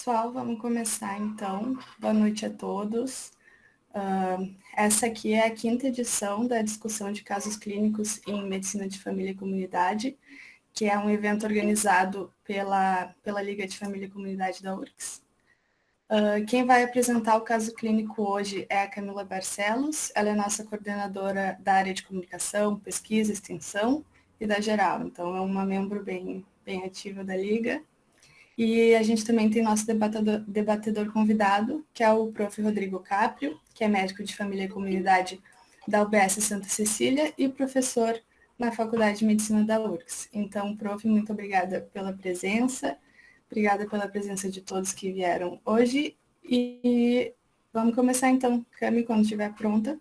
pessoal, vamos começar então. Boa noite a todos. Essa aqui é a quinta edição da discussão de casos clínicos em medicina de família e comunidade, que é um evento organizado pela Liga de Família e Comunidade da URGS. Quem vai apresentar o caso clínico hoje é a Camila Barcelos. Ela é nossa coordenadora da área de comunicação, pesquisa, extensão e da geral. Então, é uma membro bem ativa da Liga. E a gente também tem nosso debatedor convidado, que é o Prof. Rodrigo Caprio, que é médico de família e comunidade da UBS Santa Cecília e professor na Faculdade de Medicina da URGS. Então, Prof., muito obrigada pela presença de todos que vieram hoje. E vamos começar então. Cami, quando estiver pronta.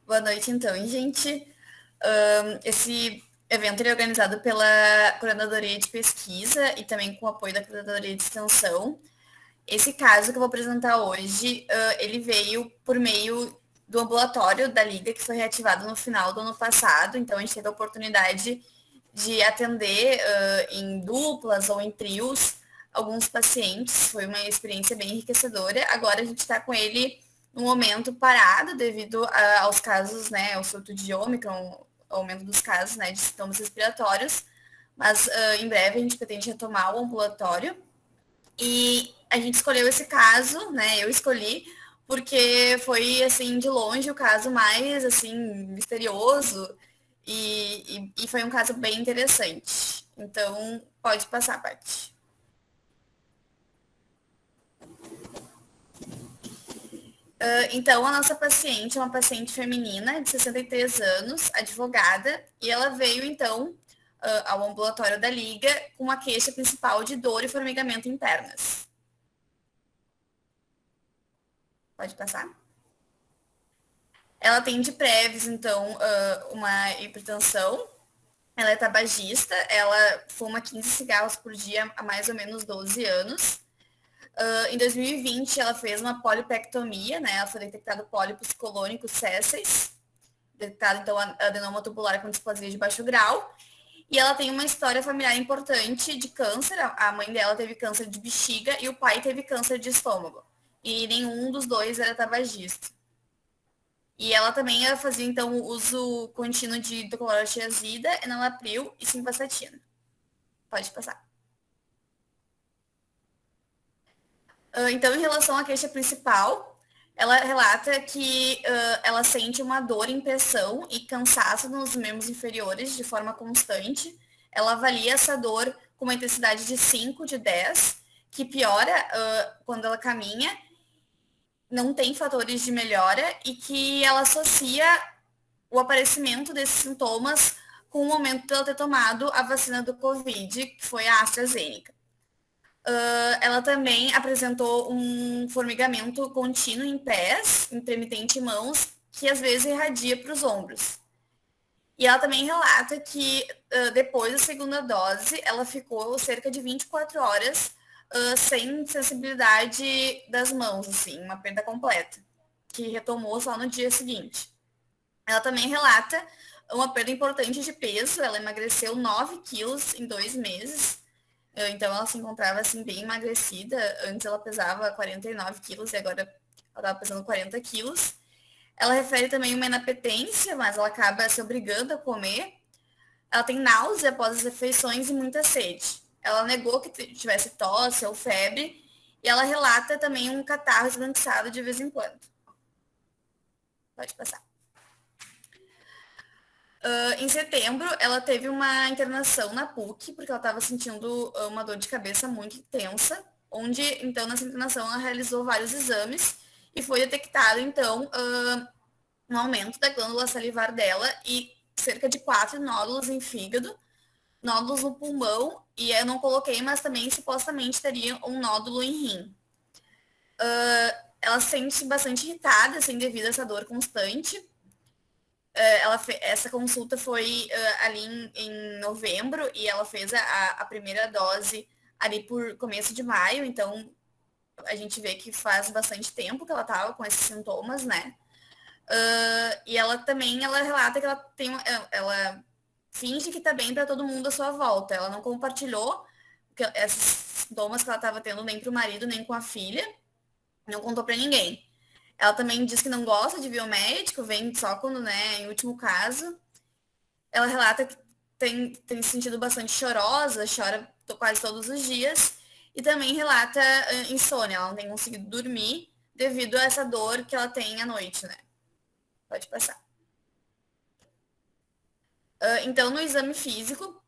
Boa noite, então, gente. Esse evento é organizado pela Coordenadoria de Pesquisa e também com o apoio da Coordenadoria de Extensão. Esse caso que eu vou apresentar hoje, ele veio por meio do ambulatório da Liga, que foi reativado no final do ano passado. Então, a gente teve a oportunidade de atender em duplas ou em trios alguns pacientes. Foi uma experiência bem enriquecedora. Agora a gente está com ele no momento parado devido aos casos, né, ao surto de Ômicron, aumento dos casos, né, de sintomas respiratórios. Mas em breve a gente pretende retomar o ambulatório. E a gente escolheu esse caso, né, eu escolhi, porque foi, assim, de longe o caso mais, assim, misterioso e foi um caso bem interessante. Então, pode passar, Paty. Então, a nossa paciente é uma paciente feminina de 63 anos, advogada, e ela veio, então, ao ambulatório da Liga com a queixa principal de dor e formigamento internas. Pode passar? Ela tem de prévios, então, uma hipertensão. Ela é tabagista, ela fuma 15 cigarros por dia há mais ou menos 12 anos. Em 2020, ela fez uma polipectomia, né? Ela foi detectado pólipos colônicos sésseis, detectado, então, adenoma tubular com displasia de baixo grau. E ela tem uma história familiar importante de câncer. A mãe dela teve câncer de bexiga e o pai teve câncer de estômago. E nenhum dos dois era tabagista. E ela também fazia, então, o uso contínuo de hidroclorotiazida, enalapril e simvastatina. Pode passar. Então, em relação à queixa principal, ela relata que ela sente uma dor, impressão e cansaço nos membros inferiores de forma constante. Ela avalia essa dor com uma intensidade de 5 de 10, que piora quando ela caminha, não tem fatores de melhora e que ela associa o aparecimento desses sintomas com o momento de ela ter tomado a vacina do Covid, que foi a AstraZeneca. Ela também apresentou um formigamento contínuo em pés, intermitente em mãos, que às vezes irradia para os ombros. E ela também relata que depois da segunda dose, ela ficou cerca de 24 horas sem sensibilidade das mãos, assim, uma perda completa, que retomou só no dia seguinte. Ela também relata uma perda importante de peso, ela emagreceu 9 quilos em 2 meses, então ela se encontrava assim bem emagrecida, antes ela pesava 49 quilos e agora ela estava pesando 40 quilos. Ela refere também uma inapetência, mas ela acaba se obrigando a comer. Ela tem náusea após as refeições e muita sede. Ela negou que tivesse tosse ou febre e ela relata também um catarro esbranquiçado de vez em quando. Pode passar. Em setembro, ela teve uma internação na PUC, porque ela estava sentindo uma dor de cabeça muito intensa, onde, então, nessa internação, ela realizou vários exames e foi detectado, então, um aumento da glândula salivar dela e cerca de 4 nódulos em fígado, nódulos no pulmão, e eu não coloquei, mas também supostamente teria um nódulo em rim. Ela se sente bastante irritada, assim, devido a essa dor constante. Essa consulta foi ali em novembro e ela fez a primeira dose ali por começo de maio, então a gente vê que faz bastante tempo que ela estava com esses sintomas, né? E ela também, ela relata que ela finge que tá bem para todo mundo à sua volta. Ela não compartilhou esses sintomas que ela estava tendo nem para o marido, nem com a filha. Não contou para ninguém. Ela também diz que não gosta de ver o médico, vem só quando, né, em último caso. Ela relata que tem se sentido bastante chorosa, chora quase todos os dias. E também relata insônia, ela não tem conseguido dormir devido a essa dor que ela tem à noite, né? Pode passar. Então, no exame físico,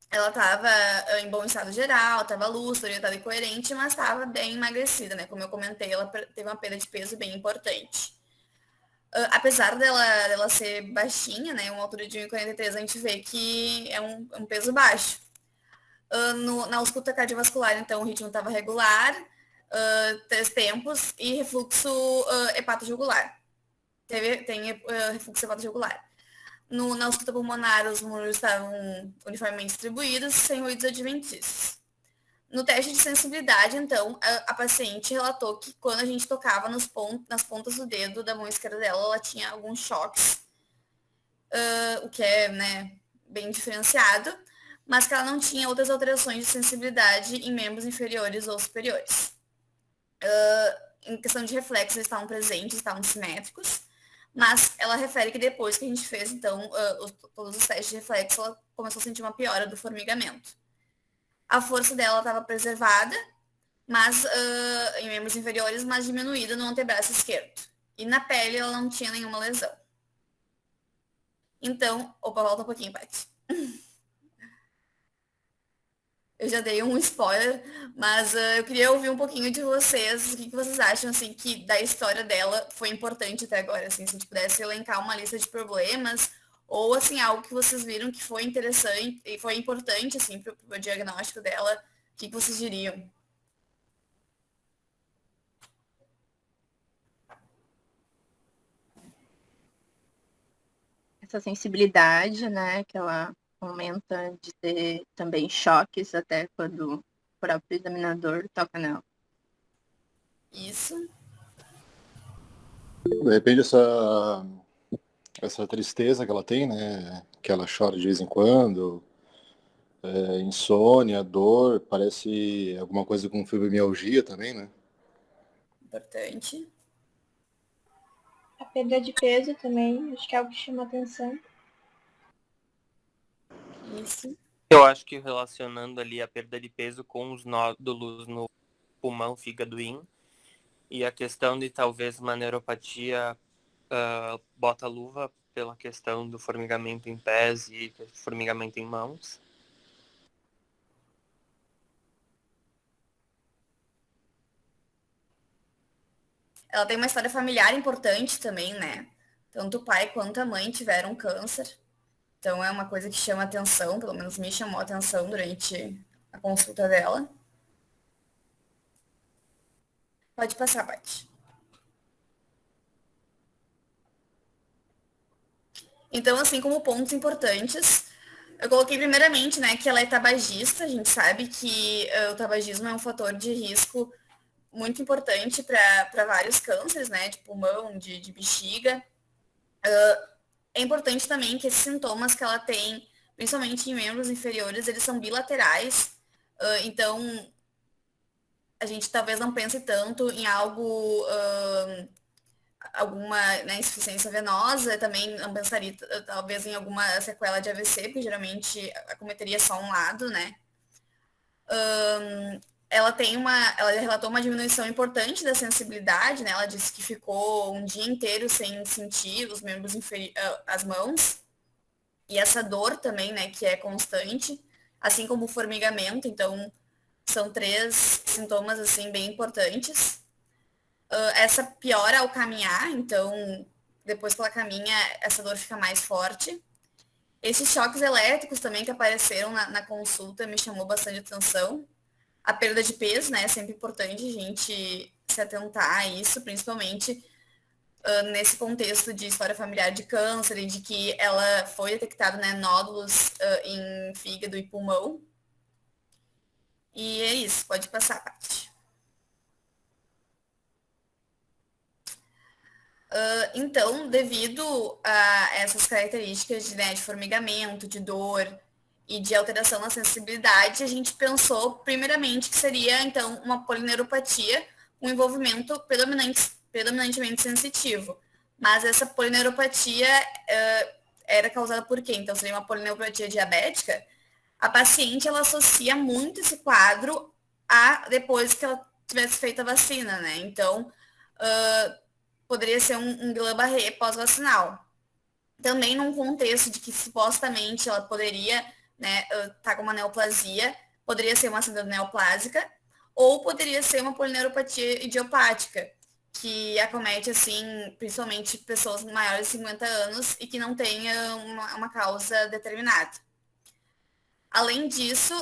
ela estava em bom estado geral, estava lúcida, orientada e coerente, mas estava bem emagrecida, né? Como eu comentei, ela teve uma perda de peso bem importante. Apesar dela ser baixinha, né? Uma altura de 1,43, a gente vê que é um peso baixo. Na ausculta cardiovascular, então, o ritmo estava regular, 3 tempos e refluxo hepatojugular. Tem refluxo hepatojugular. Na ausculta pulmonar, os músculos estavam uniformemente distribuídos, sem ruídos adventícios. No teste de sensibilidade, então, a paciente relatou que quando a gente tocava nas pontas do dedo da mão esquerda dela, ela tinha alguns choques, o que é, né, bem diferenciado, mas que ela não tinha outras alterações de sensibilidade em membros inferiores ou superiores. Em questão de reflexos, eles estavam presentes, estavam simétricos, mas ela refere que depois que a gente fez, então, todos os testes de reflexo, ela começou a sentir uma piora do formigamento. A força dela estava preservada, mas em membros inferiores, mas diminuída no antebraço esquerdo. E na pele ela não tinha nenhuma lesão. Então, volta um pouquinho, Paty. Eu já dei um spoiler, mas eu queria ouvir um pouquinho de vocês. O que vocês acham, assim, que da história dela foi importante até agora, assim, se a gente pudesse elencar uma lista de problemas ou, assim, algo que vocês viram que foi interessante e foi importante, assim, para o diagnóstico dela, o que vocês diriam? Essa sensibilidade, né, que ela aumenta de ter também choques até quando o próprio examinador toca nela. Isso. De repente essa tristeza que ela tem, né, que ela chora de vez em quando, insônia, dor, parece alguma coisa com fibromialgia também, né? Importante. A perda de peso também, acho que é algo que chama atenção. Isso. Eu acho que relacionando ali a perda de peso com os nódulos no pulmão, fígado e rim, e a questão de talvez uma neuropatia bota-luva pela questão do formigamento em pés e formigamento em mãos. Ela tem uma história familiar importante também, né? Tanto o pai quanto a mãe tiveram câncer. Então é uma coisa que chama atenção, pelo menos me chamou a atenção durante a consulta dela. Pode passar, Paty. Então, assim, como pontos importantes, eu coloquei primeiramente, né, que ela é tabagista. A gente sabe que o tabagismo é um fator de risco muito importante para vários cânceres, né, de pulmão, de bexiga. É importante também que esses sintomas que ela tem, principalmente em membros inferiores, eles são bilaterais. Então, a gente talvez não pense tanto em algo, alguma, né, insuficiência venosa, também não pensaria talvez em alguma sequela de AVC, porque geralmente acometeria só um lado, né? Ela relatou uma diminuição importante da sensibilidade, né? Ela disse que ficou um dia inteiro sem sentir os membros as mãos. E essa dor também, né, que é constante, assim como o formigamento. Então, são 3 sintomas, assim, bem importantes. Essa piora ao caminhar, então, depois que ela caminha, essa dor fica mais forte. Esses choques elétricos também que apareceram na consulta me chamou bastante atenção. A perda de peso, né, é sempre importante a gente se atentar a isso, principalmente nesse contexto de história familiar de câncer e de que ela foi detectada, né, nódulos em fígado e pulmão. E é isso, pode passar, Paty. Então, devido a essas características de formigamento, de dor e de alteração na sensibilidade, a gente pensou primeiramente que seria, então, uma polineuropatia com envolvimento predominantemente sensitivo. Mas essa polineuropatia era causada por quê? Então, seria uma polineuropatia diabética. A paciente, ela associa muito esse quadro a depois que ela tivesse feito a vacina, né? Então, poderia ser um Guillain-Barré pós-vacinal. Também num contexto de que supostamente ela poderia, né, tá com uma neoplasia, poderia ser uma síndrome neoplásica, ou poderia ser uma polineuropatia idiopática, que acomete, assim, principalmente pessoas maiores de 50 anos e que não tenha uma causa determinada. Além disso,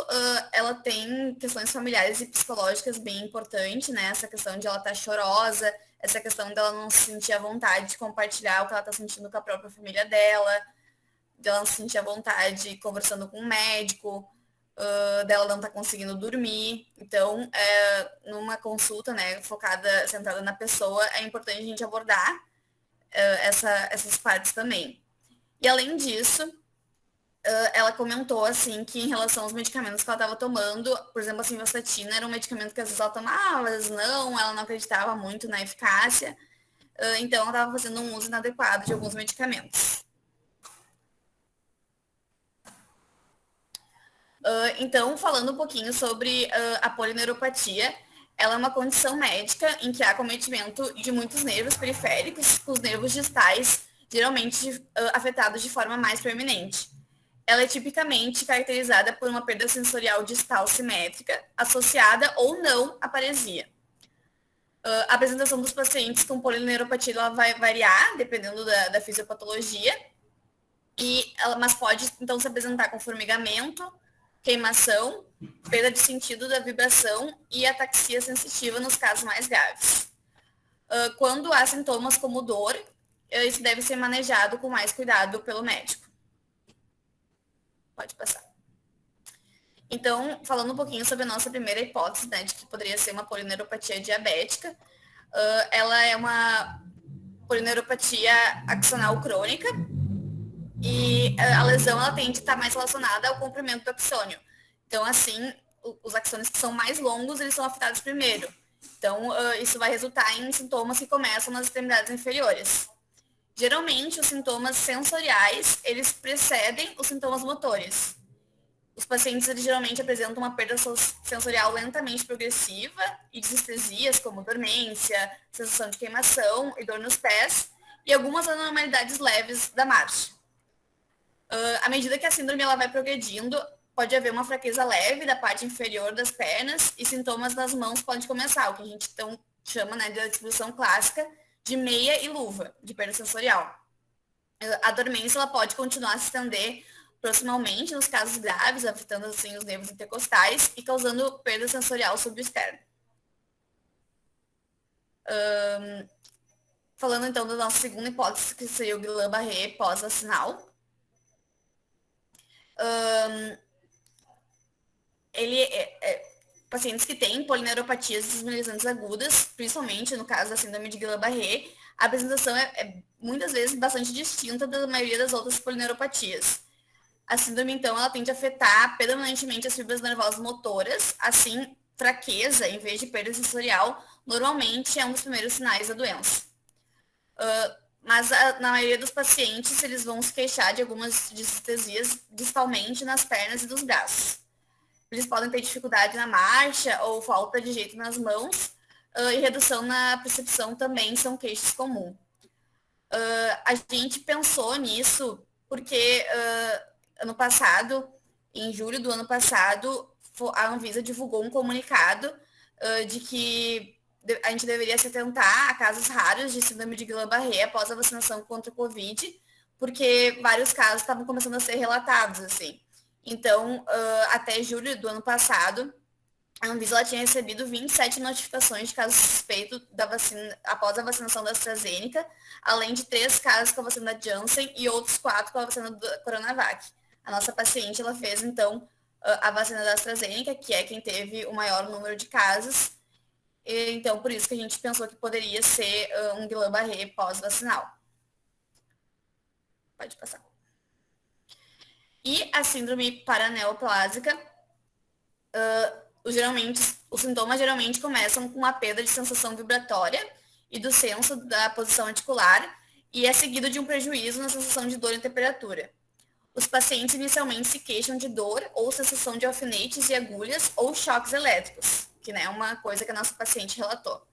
ela tem questões familiares e psicológicas bem importantes, né? Essa questão de ela estar chorosa, essa questão dela não se sentir à vontade de compartilhar o que ela está sentindo com a própria família dela, dela não se sentir à vontade conversando com o médico, dela não estar conseguindo dormir. Então, numa consulta, né, focada, centrada na pessoa, é importante a gente abordar essas partes também. E além disso, ela comentou, assim, que em relação aos medicamentos que ela estava tomando, por exemplo, a simvastatina era um medicamento que às vezes ela tomava, às vezes não, ela não acreditava muito na eficácia, então ela estava fazendo um uso inadequado de alguns medicamentos. Então, falando um pouquinho sobre a polineuropatia, ela é uma condição médica em que há acometimento de muitos nervos periféricos, os nervos distais, geralmente afetados de forma mais proeminente. Ela é tipicamente caracterizada por uma perda sensorial distal simétrica, associada ou não à paresia. A apresentação dos pacientes com polineuropatia ela vai variar, dependendo da fisiopatologia, mas pode, então, se apresentar com formigamento, queimação, perda de sentido da vibração e ataxia sensitiva nos casos mais graves. Quando há sintomas como dor, isso deve ser manejado com mais cuidado pelo médico. Pode passar. Então, falando um pouquinho sobre a nossa primeira hipótese, né, de que poderia ser uma polineuropatia diabética, ela é uma polineuropatia axonal crônica e a lesão ela tende a estar mais relacionada ao comprimento do axônio. Então, assim, os axônios que são mais longos, eles são afetados primeiro. Então, isso vai resultar em sintomas que começam nas extremidades inferiores. Geralmente, os sintomas sensoriais, eles precedem os sintomas motores. Os pacientes, eles geralmente apresentam uma perda sensorial lentamente progressiva e disestesias, como dormência, sensação de queimação e dor nos pés, e algumas anormalidades leves da marcha. À medida que a síndrome ela vai progredindo, pode haver uma fraqueza leve da parte inferior das pernas e sintomas nas mãos podem começar, o que a gente então chama, né, de distribuição clássica de meia e luva, de perda sensorial. A dormência ela pode continuar a se estender proximalmente nos casos graves, afetando assim os nervos intercostais e causando perda sensorial sobre o externo. Falando então da nossa segunda hipótese, que seria o Guillain-Barré pós-vacinal. Pacientes que têm polineuropatias desmobilizantes agudas, principalmente no caso da síndrome de Guillain-Barré, a apresentação é muitas vezes bastante distinta da maioria das outras polineuropatias. A síndrome, então, ela tende a afetar predominantemente as fibras nervosas motoras, assim, fraqueza, em vez de perda sensorial, normalmente é um dos primeiros sinais da doença. Mas na maioria dos pacientes, eles vão se queixar de algumas disestesias distalmente nas pernas e dos braços. Eles podem ter dificuldade na marcha ou falta de jeito nas mãos, e redução na percepção também são queixas comuns. A gente pensou nisso porque ano passado, em julho do ano passado, a Anvisa divulgou um comunicado de que a gente deveria se atentar a casos raros de síndrome de Guillain-Barré após a vacinação contra o Covid, porque vários casos estavam começando a ser relatados, assim. Então, até julho do ano passado, a Anvisa tinha recebido 27 notificações de casos suspeitos da vacina, após a vacinação da AstraZeneca, além de 3 casos com a vacina da Janssen e outros 4 com a vacina da Coronavac. A nossa paciente, ela fez, então, a vacina da AstraZeneca, que é quem teve o maior número de casos. E, então, por isso que a gente pensou que poderia ser um Guillain-Barré pós-vacinal. Pode passar. E a síndrome paraneoplásica, os sintomas geralmente começam com a perda de sensação vibratória e do senso da posição articular, e é seguido de um prejuízo na sensação de dor e temperatura. Os pacientes inicialmente se queixam de dor ou sensação de alfinetes e agulhas ou choques elétricos, que é uma coisa que a nossa paciente relatou.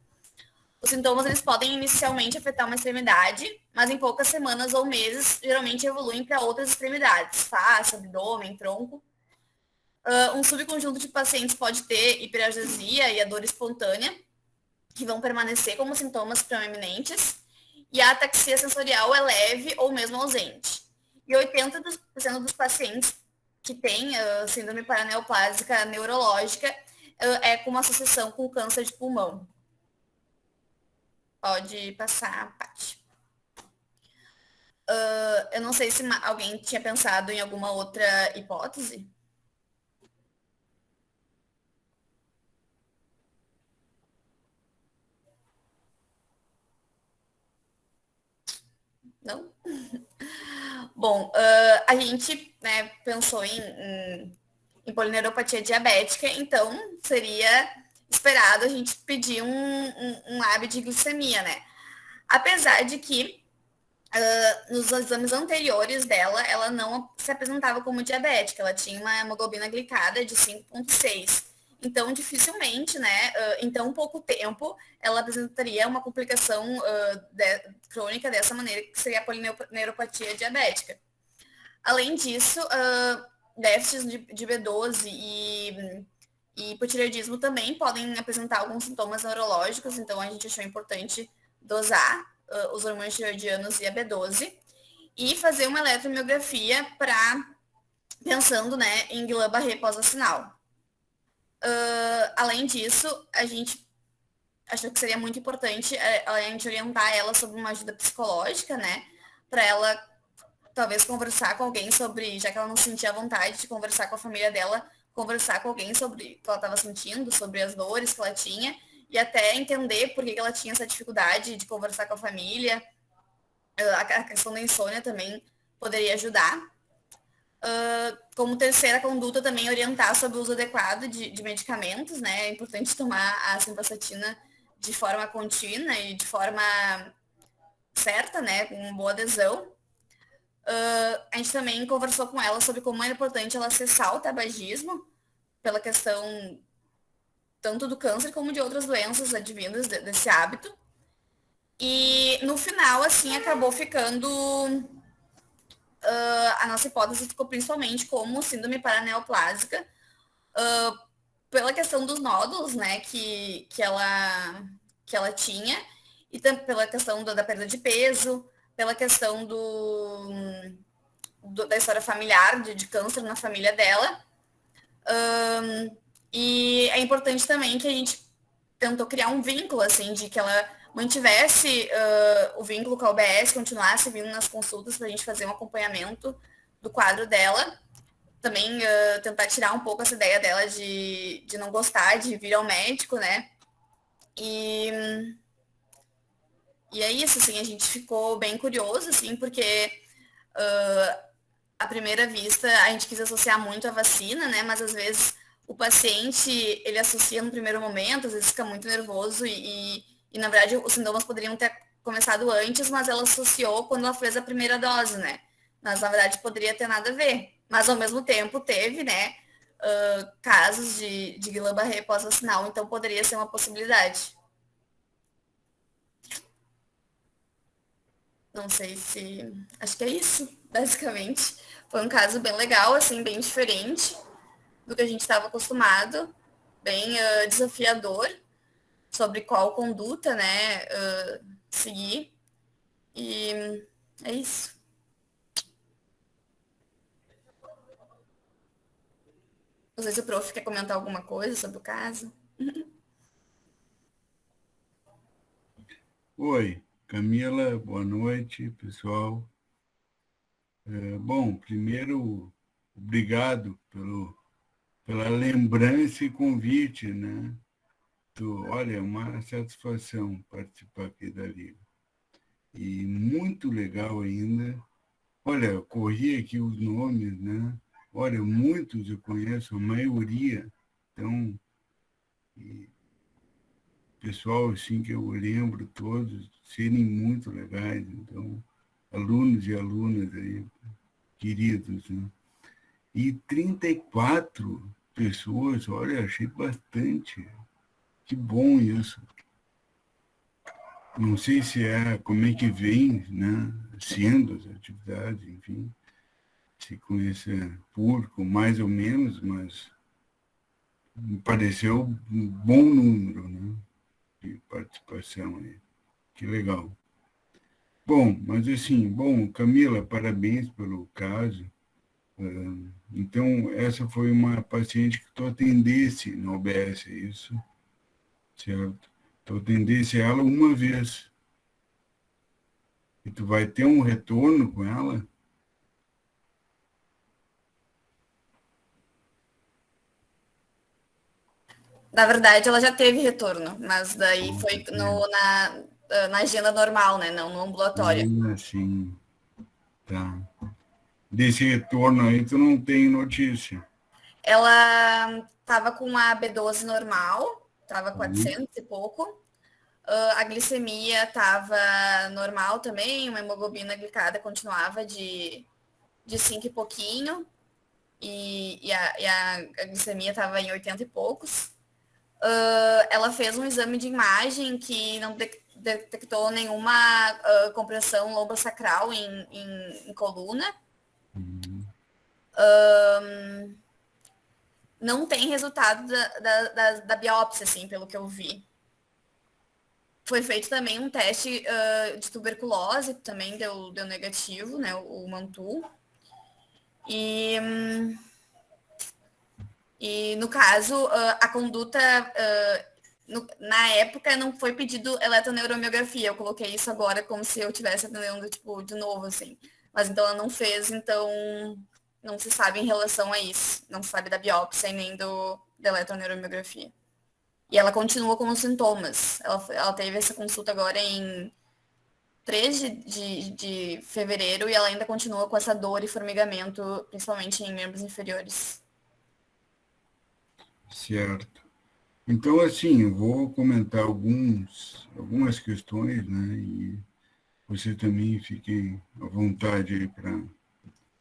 Os sintomas eles podem inicialmente afetar uma extremidade, mas em poucas semanas ou meses geralmente evoluem para outras extremidades, face, abdômen, tronco. Um subconjunto de pacientes pode ter hiperalgesia e a dor espontânea, que vão permanecer como sintomas proeminentes, e a ataxia sensorial é leve ou mesmo ausente. E 80% dos pacientes que têm síndrome paraneoplásica neurológica é com uma associação com câncer de pulmão. Pode passar, Paty. Eu não sei se alguém tinha pensado em alguma outra hipótese. Não? Bom, a gente pensou em polineuropatia diabética, então seria esperado a gente pedir um lab de glicemia, né? Apesar de que nos exames anteriores dela, ela não se apresentava como diabética, ela tinha uma hemoglobina glicada de 5,6. Então, dificilmente, em tão pouco tempo, ela apresentaria uma complicação crônica dessa maneira, que seria a polineuropatia diabética. Além disso, déficits de B12 e hipotireoidismo também podem apresentar alguns sintomas neurológicos, então a gente achou importante dosar os hormônios tireoidianos e a B12 e fazer uma eletromiografia pensando em Guillain-Barré pós-vacinal. Além disso, a gente achou que seria muito importante a gente orientar ela sobre uma ajuda psicológica, para ela talvez conversar com alguém sobre, já que ela não sentia vontade de conversar com a família dela, conversar com alguém sobre o que ela estava sentindo, sobre as dores que ela tinha, e até entender por que ela tinha essa dificuldade de conversar com a família. A questão da insônia também poderia ajudar. Como terceira conduta, também orientar sobre o uso adequado de medicamentos, É importante tomar a simvastatina de forma contínua e de forma certa, com boa adesão. A gente também conversou com ela sobre como é importante ela acessar o tabagismo, pela questão tanto do câncer como de outras doenças advindas desse hábito. E no final, assim, acabou ficando... a nossa hipótese ficou principalmente como síndrome paraneoplásica, pela questão dos nódulos, que ela tinha, e também pela questão da perda de peso, pela questão da história familiar, de câncer na família dela. E é importante também que a gente tentou criar um vínculo, assim, de que ela mantivesse o vínculo com a UBS, continuasse vindo nas consultas para a gente fazer um acompanhamento do quadro dela. Também tentar tirar um pouco essa ideia dela de não gostar de vir ao médico, E é isso, assim, a gente ficou bem curioso, assim, porque à primeira vista a gente quis associar muito a vacina, mas às vezes o paciente, ele associa no primeiro momento, às vezes fica muito nervoso e na verdade os sintomas poderiam ter começado antes, mas ela associou quando ela fez a primeira dose, Mas na verdade poderia ter nada a ver. Mas ao mesmo tempo teve, casos de Guillain-Barré pós-vacinal, então poderia ser uma possibilidade. Não sei se... Acho que é isso, basicamente. Foi um caso bem legal, assim, bem diferente do que a gente estava acostumado, bem desafiador, sobre qual conduta, seguir. E é isso. Não sei se o prof quer comentar alguma coisa sobre o caso. Oi, Camila, boa noite, pessoal. Bom, primeiro, obrigado pela lembrança e convite, Olha, é uma satisfação participar aqui da Liga. E muito legal ainda Olha, eu corri aqui os nomes, né? Olha, muitos eu conheço, a maioria. Então, pessoal assim que eu lembro todos serem muito legais. Então, alunos e alunas aí, queridos, né? E 34 pessoas, olha, achei bastante. Que bom isso. Não sei se como é que vem, né, sendo as atividades, enfim, se com esse público, mais ou menos, mas me pareceu um bom número, né, de participação aí. Que legal. Bom, mas assim, bom, Camila, parabéns pelo caso. Então, essa foi uma paciente que tu atendesse na OBS, é isso? Certo? Tu atendesse ela uma vez. E tu vai ter um retorno com ela? Na verdade, ela já teve retorno, mas daí foi na agenda normal, né? Não no ambulatório. Sim, tá. Desse retorno aí, tu não tem notícia. Ela estava com a B12 normal, estava 400 e pouco. A glicemia estava normal também, uma hemoglobina glicada continuava de 5 e pouquinho, e a glicemia estava em 80 e poucos. Ela fez um exame de imagem que não detectou nenhuma compressão lombosacral em coluna. Não tem resultado da biópsia, assim, pelo que eu vi. Foi feito também um teste de tuberculose, que também deu negativo, né, o Mantu. E no caso, a conduta, na época, não foi pedido eletroneuromiografia. Eu coloquei isso agora como se eu estivesse atendendo, tipo, de novo, assim. Mas então ela não fez, então não se sabe em relação a isso. Não se sabe da biópsia e nem da eletroneuromiografia. E ela continua com os sintomas. Ela teve essa consulta agora em 3 de fevereiro e ela ainda continua com essa dor e formigamento, principalmente em membros inferiores. Certo. Então, assim, eu vou comentar algumas questões, né, e você também fique à vontade aí para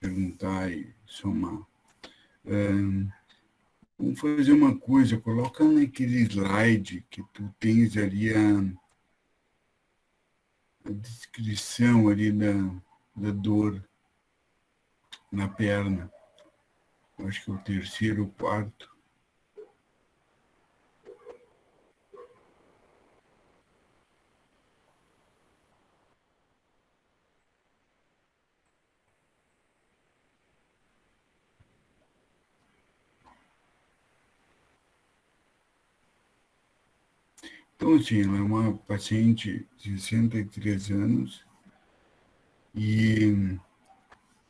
perguntar e somar. Vamos fazer uma coisa, coloca naquele slide que tu tens ali a descrição ali da dor na perna. Acho que é o terceiro ou quarto. Então, assim, ela é uma paciente de 63 anos e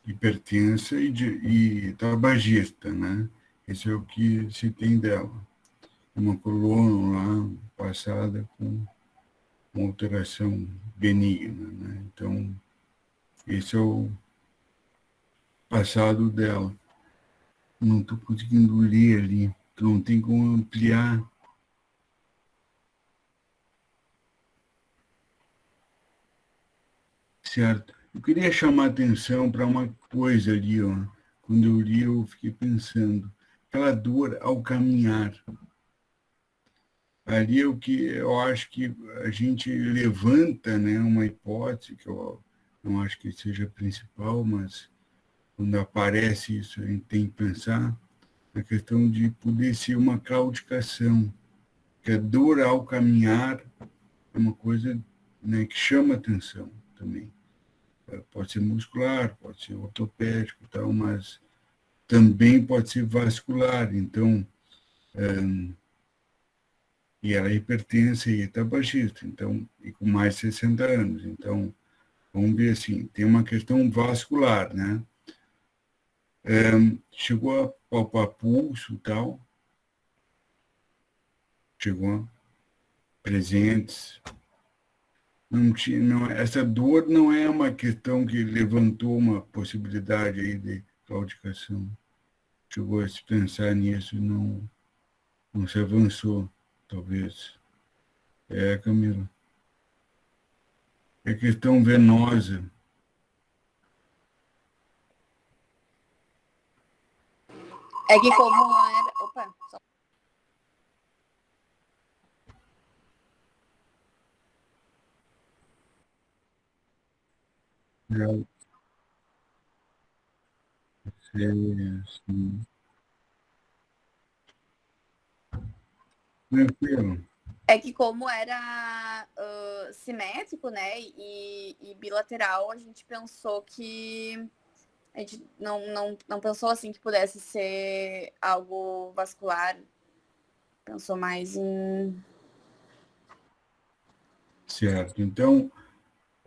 hipertensa e tabagista, né? Esse é o que se tem dela. Uma coluna lá passada com uma alteração benigna, né? Então, esse é o passado dela. Não estou conseguindo ler ali, então não tem como ampliar. Certo. Eu queria chamar a atenção para uma coisa ali, ó. Quando eu li, eu fiquei pensando. Aquela dor ao caminhar. Ali é o que eu acho que a gente levanta, né, uma hipótese, que eu não acho que seja a principal, mas quando aparece isso, a gente tem que pensar na questão de poder ser uma claudicação, que a dor ao caminhar é uma coisa, né, que chama atenção também. Pode ser muscular, pode ser ortopédico e tal, mas também pode ser vascular. Então, e ela é hipertensa e tabagista, então, e com mais de 60 anos. Então, vamos ver assim, tem uma questão vascular, né? Chegou a palpar pulso e tal, chegou a presentes, não tinha, não, essa dor não é uma questão que levantou uma possibilidade aí de claudicação. Chegou a se pensar nisso e não se avançou, talvez. Camila. É questão venosa. É que como era... Opa, só... Já sei, assim. Tranquilo. É que como era simétrico, né, e bilateral, a gente pensou que... A gente não pensou assim que pudesse ser algo vascular. Pensou mais em... Certo. Então,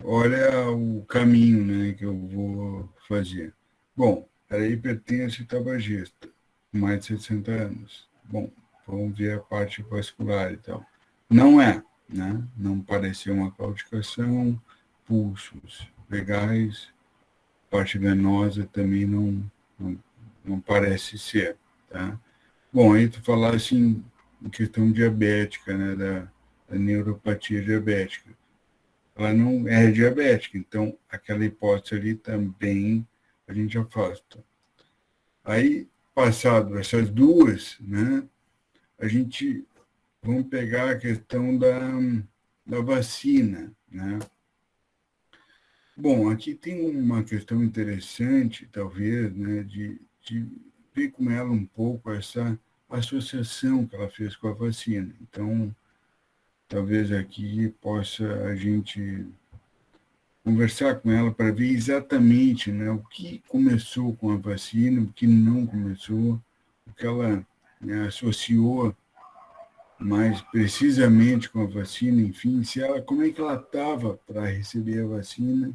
olha o caminho, né, que eu vou fazer. Bom, era hipertenso e tabagista, mais de 60 anos. Bom, vamos ver a parte vascular e tal. Não é, né? Não pareceu uma claudicação, pulsos legais, parte venosa também não parece ser, tá? Bom, aí tu falasse em questão diabética, né, da neuropatia diabética. Ela não é diabética, então aquela hipótese ali também a gente afasta. Aí, passado essas duas, né, a gente vamos pegar a questão da vacina, né? Bom, aqui tem uma questão interessante, talvez, né, de ver com ela um pouco essa associação que ela fez com a vacina. Então, talvez aqui possa a gente conversar com ela para ver exatamente, né, o que começou com a vacina, o que não começou, o que ela, né, associou mais precisamente com a vacina, enfim, se ela, como é que ela estava para receber a vacina,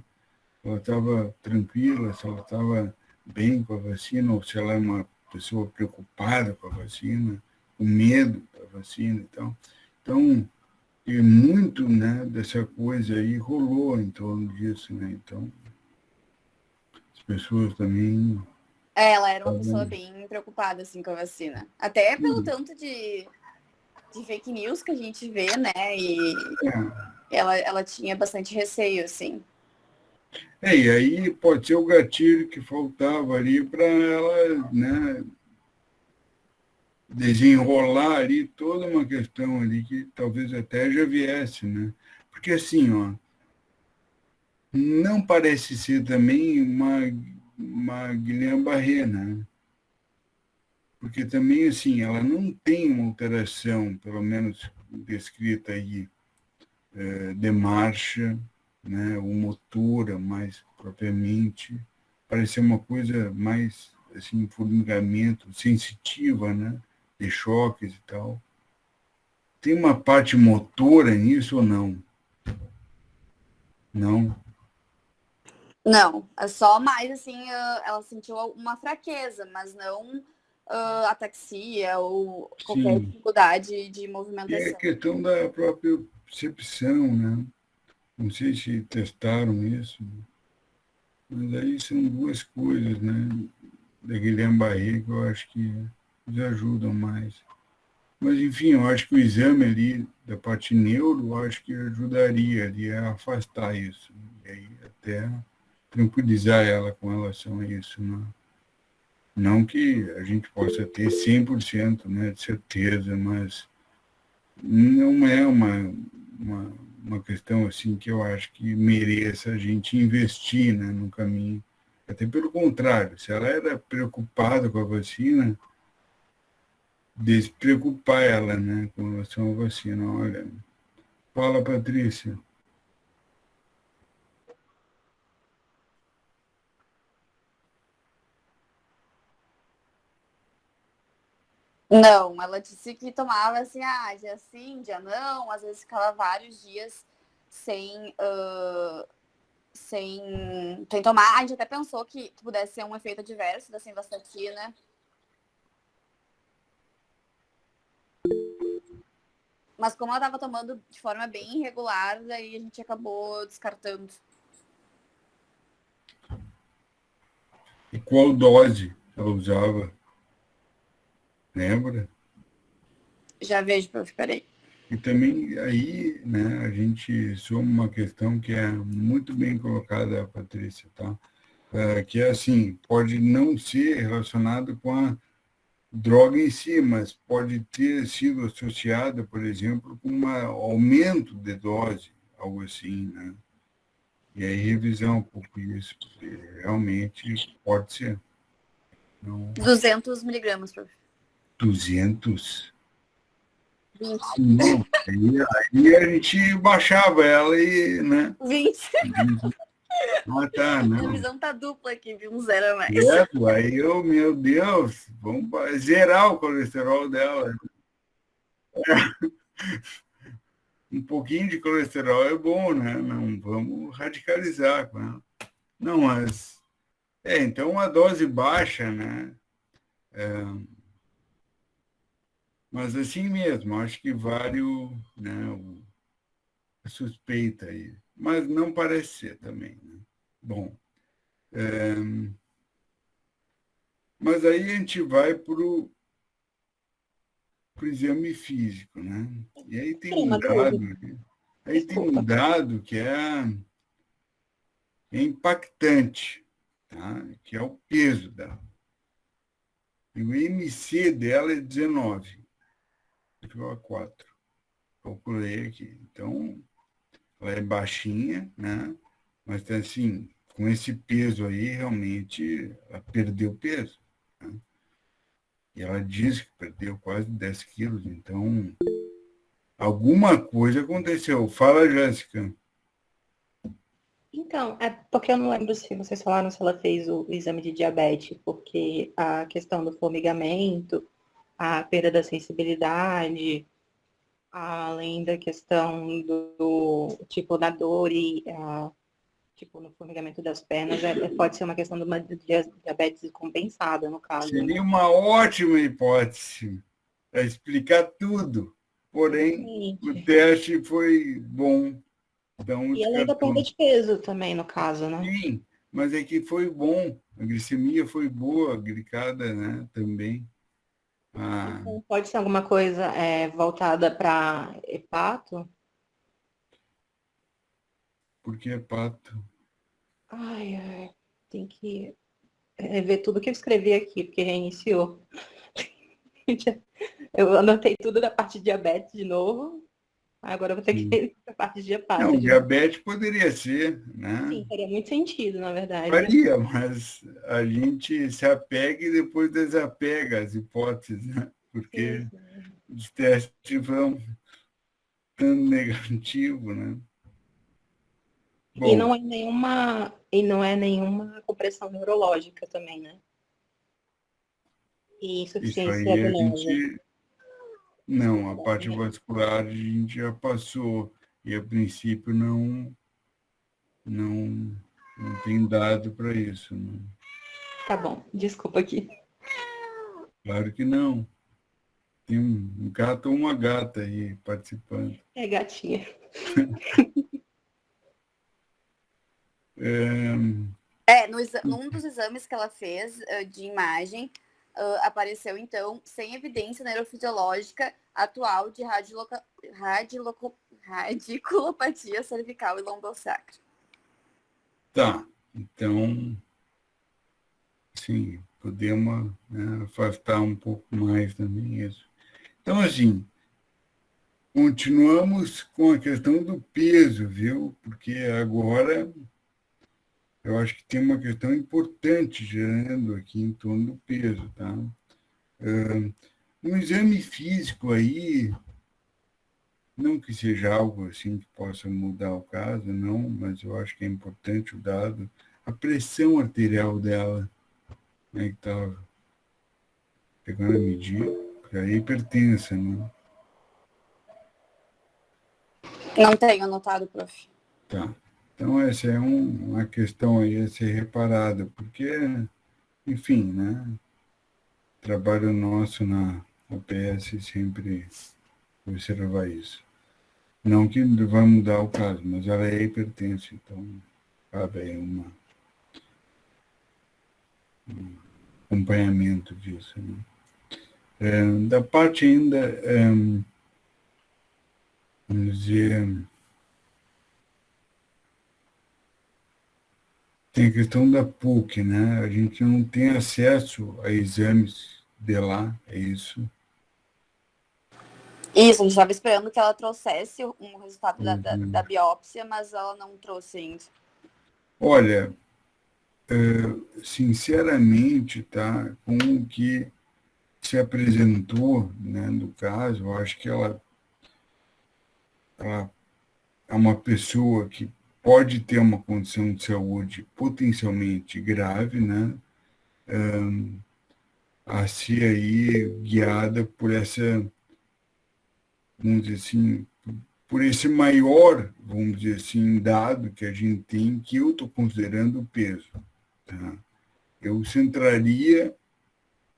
ela estava tranquila, se ela estava bem com a vacina, ou se ela é uma pessoa preocupada com a vacina, com medo da vacina e tal. Então, e muito, né, dessa coisa aí rolou em torno disso, né? Então, as pessoas também... Ela era uma pessoa bem preocupada, assim, com a vacina. Até pelo tanto de fake news que a gente vê, né? E ela tinha bastante receio, assim. E aí pode ser o gatilho que faltava ali para ela, né, desenrolar ali toda uma questão ali que talvez até já viesse, né? Porque assim, ó, não parece ser também uma Guillain-Barré, né? Porque também, assim, ela não tem uma alteração, pelo menos descrita aí, de marcha, né, ou motora mais propriamente, parece ser uma coisa mais, assim, formigamento, sensitiva, né, de choques e tal. Tem uma parte motora nisso ou não? Não? Não, é só mais, assim, ela sentiu uma fraqueza, mas não ataxia ou qualquer Sim. dificuldade de E é movimentação. questão da própria percepção, né? Não sei se testaram isso, mas aí são duas coisas, né? Da Guillain-Barré que eu acho que nos ajudam mais. Mas, enfim, eu acho que o exame ali da parte neuro, eu acho que ajudaria ali a afastar isso. E aí até tranquilizar ela com relação a isso, né? Não que a gente possa ter 100%, né, de certeza, mas não é uma questão assim que eu acho que mereça a gente investir, né, no caminho. Até pelo contrário, se ela era preocupada com a vacina, despreocupar ela, né, com relação à vacina. Olha, fala, Patrícia. Não, ela disse que tomava assim, dia sim, dia não, às vezes ficava vários dias sem, sem tomar. A gente até pensou que pudesse ser um efeito adverso da simvastatina. Mas como ela estava tomando de forma bem irregular, daí a gente acabou descartando. E qual dose ela usava? Lembra? Já vejo, prof, peraí. E também aí, né, a gente soma uma questão que é muito bem colocada, Patrícia, tá? Que é assim, pode não ser relacionado com a droga em si, mas pode ter sido associada, por exemplo, com um aumento de dose, algo assim, né? E aí revisar um pouco isso, porque realmente pode ser. Não, 200 miligramas, prof. 200? 20. Não, aí a gente baixava ela e, né? 20. Ah, tá, Minha não. visão tá dupla aqui, viu? Um zero a mais. Credo, aí eu, meu Deus, vamos zerar o colesterol dela. Um pouquinho de colesterol é bom, né? Não vamos radicalizar com ela. Não, mas... então uma dose baixa, né? Mas assim mesmo, acho que vale né, a suspeita aí. Mas não parece ser também, né? Bom, mas aí a gente vai para o exame físico, né? E aí tem um Uma dado, dúvida. né? Aí tem um Desculpa. dado que é impactante, tá? Que é o peso dela. E o IMC dela é 19,4. Calculei aqui. Então, ela é baixinha, né? Mas assim, com esse peso aí, realmente, ela perdeu peso. Né? E ela diz que perdeu quase 10 quilos, então alguma coisa aconteceu. Fala, Jéssica. Então, é porque eu não lembro se vocês falaram se ela fez o exame de diabetes, porque a questão do formigamento, a perda da sensibilidade, além da questão do tipo da dor e tipo no formigamento das pernas, pode ser uma questão de uma diabetes compensada, no caso, né? Seria uma ótima hipótese para explicar tudo. Porém, o Exatamente. teste foi bom. Então, E além da perda descartou. de peso também, no caso, né? Sim, mas é que foi bom. A glicemia foi boa, a glicada, né, também. Ah, Então, pode ser alguma coisa voltada para hepato? porque é pato. Ai, tem que ver tudo que eu escrevi aqui, porque reiniciou. Eu anotei tudo da parte de diabetes de novo. Agora eu vou ter que Sim. ir para a parte de hepato Não, de novo. diabetes poderia ser, né? Sim, faria muito sentido, na verdade. Faria, mas a gente se apega e depois desapega as hipóteses, né? Sim, Porque sim. os testes vão dando negativo, né? E Bom, não é nenhuma compressão neurológica também, né? E isso insuficiência aí a venosa. gente... Não, a parte vascular a gente já passou e a princípio não, não tem dado para isso. Né? Tá bom, desculpa aqui. Claro que não. Tem um gato ou uma gata aí participando. É gatinha. Num dos exames que ela fez de imagem, apareceu, então, sem evidência neurofisiológica atual de radiculopatia cervical e lombosacra. Tá, então, sim, podemos, né, afastar um pouco mais também isso. Então, assim, continuamos com a questão do peso, viu? Porque agora eu acho que tem uma questão importante gerando aqui em torno do peso, tá? Um exame físico aí, não que seja algo assim que possa mudar o caso, não, mas eu acho que é importante o dado, a pressão arterial dela, né, que estava pegando a medir, porque a hipertensa, né? Não tenho anotado, prof. Tá. Então, essa é uma questão aí a ser reparada, porque, enfim, né? Trabalho nosso na UPS sempre observar isso. Não que vai mudar o caso, mas ela é hipertensa, então cabe aí um acompanhamento disso. Né? Da parte ainda, vamos dizer, tem a questão da PUC, né? A gente não tem acesso a exames de lá, é isso? Isso, a gente estava esperando que ela trouxesse um resultado da biópsia, mas ela não trouxe ainda. Olha, sinceramente, tá, com o que se apresentou, né, no caso, eu acho que ela é uma pessoa que pode ter uma condição de saúde potencialmente grave, né, a ser aí guiada por essa, vamos dizer assim, por esse maior, vamos dizer assim, dado que a gente tem, que eu estou considerando o peso. Tá? Eu centraria